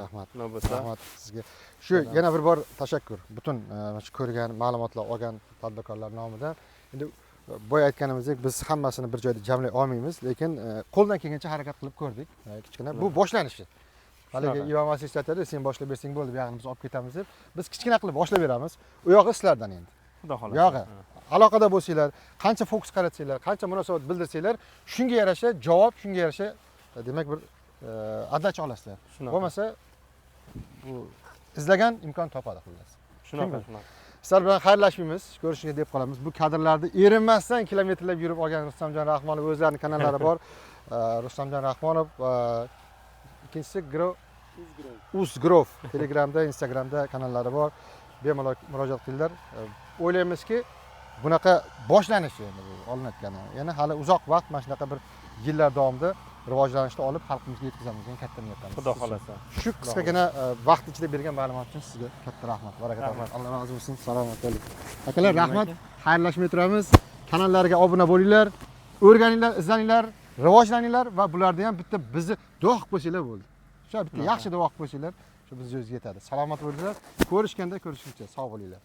Rahmat. Nima bo'lsa. Rahmat sizga. Shu yana bir bor tashakkur. Butun shu ko'rgan, ma'lumotlar olgan tadbirkorlar nomidan. Endi boya aytganimizdek biz hammasini bir joyda jamlay olmaymiz, lekin qo'ldan kelgancha harakat qilib ko'rdik. Kichkina bu boshlanishi. Haligi Ivan Vasilievich aytadi, sen boshlab bersang bo'ldi, bu yog'ini biz olib ketamiz deb. Biz kichkina qilib boshlab beramiz. U yog'i sizlardan endi. Xudo xolasa. Yog'i aloqada bo'lsanglar, qancha fokus qaratsanglar, qancha munosabat bildirsanglar, shunga yarasha javob, shunga yarasha demak bir atach olasizlar. Bo'lmasa bu izlagan imkon topadi xullas. Shunaqa. Sizlar bilan xayrlashmaymiz, ko'rishingga deb qolamiz. Bu kadrlarni erinmasdan kilometrlab yurib olgan Rustamjon Rahmonov o'zlarining kanallari bor. Rustamjon Rahmonov ikkinchisi Uzgrov Telegramda, Instagramda kanallari bor. Bemalol murojaat qilinglar. O'ylaymizki, bunaqa boshlanishi endi bu olinayotgani. Yana hali uzoq vaqt mana shunaqa bir yillar davomida rivojlanishni olib xalqimizga yetkazamiz degan katta niyatdamiz. Xudo xolasa. Shu qisqagina vaqt ichida bergan ma'lumot uchun sizga katta rahmat. Baraka toping. Alloh rozi bo'lsin. Salomat bo'ling. Akalar, rahmat. Xayrlashmay turamiz. Kanallarga obuna bo'linglar, o'rganinglar, izlaninglar, rivojlaninglar va bularda ham bitta bizni duo qilib qo'ysanglar bo'ldi. Shu bitta yaxshi duo qilib qo'ysanglar, shu bizga yetadi. Salomat bo'linglar. Ko'rishganda ko'rishguncha sog' bo'linglar.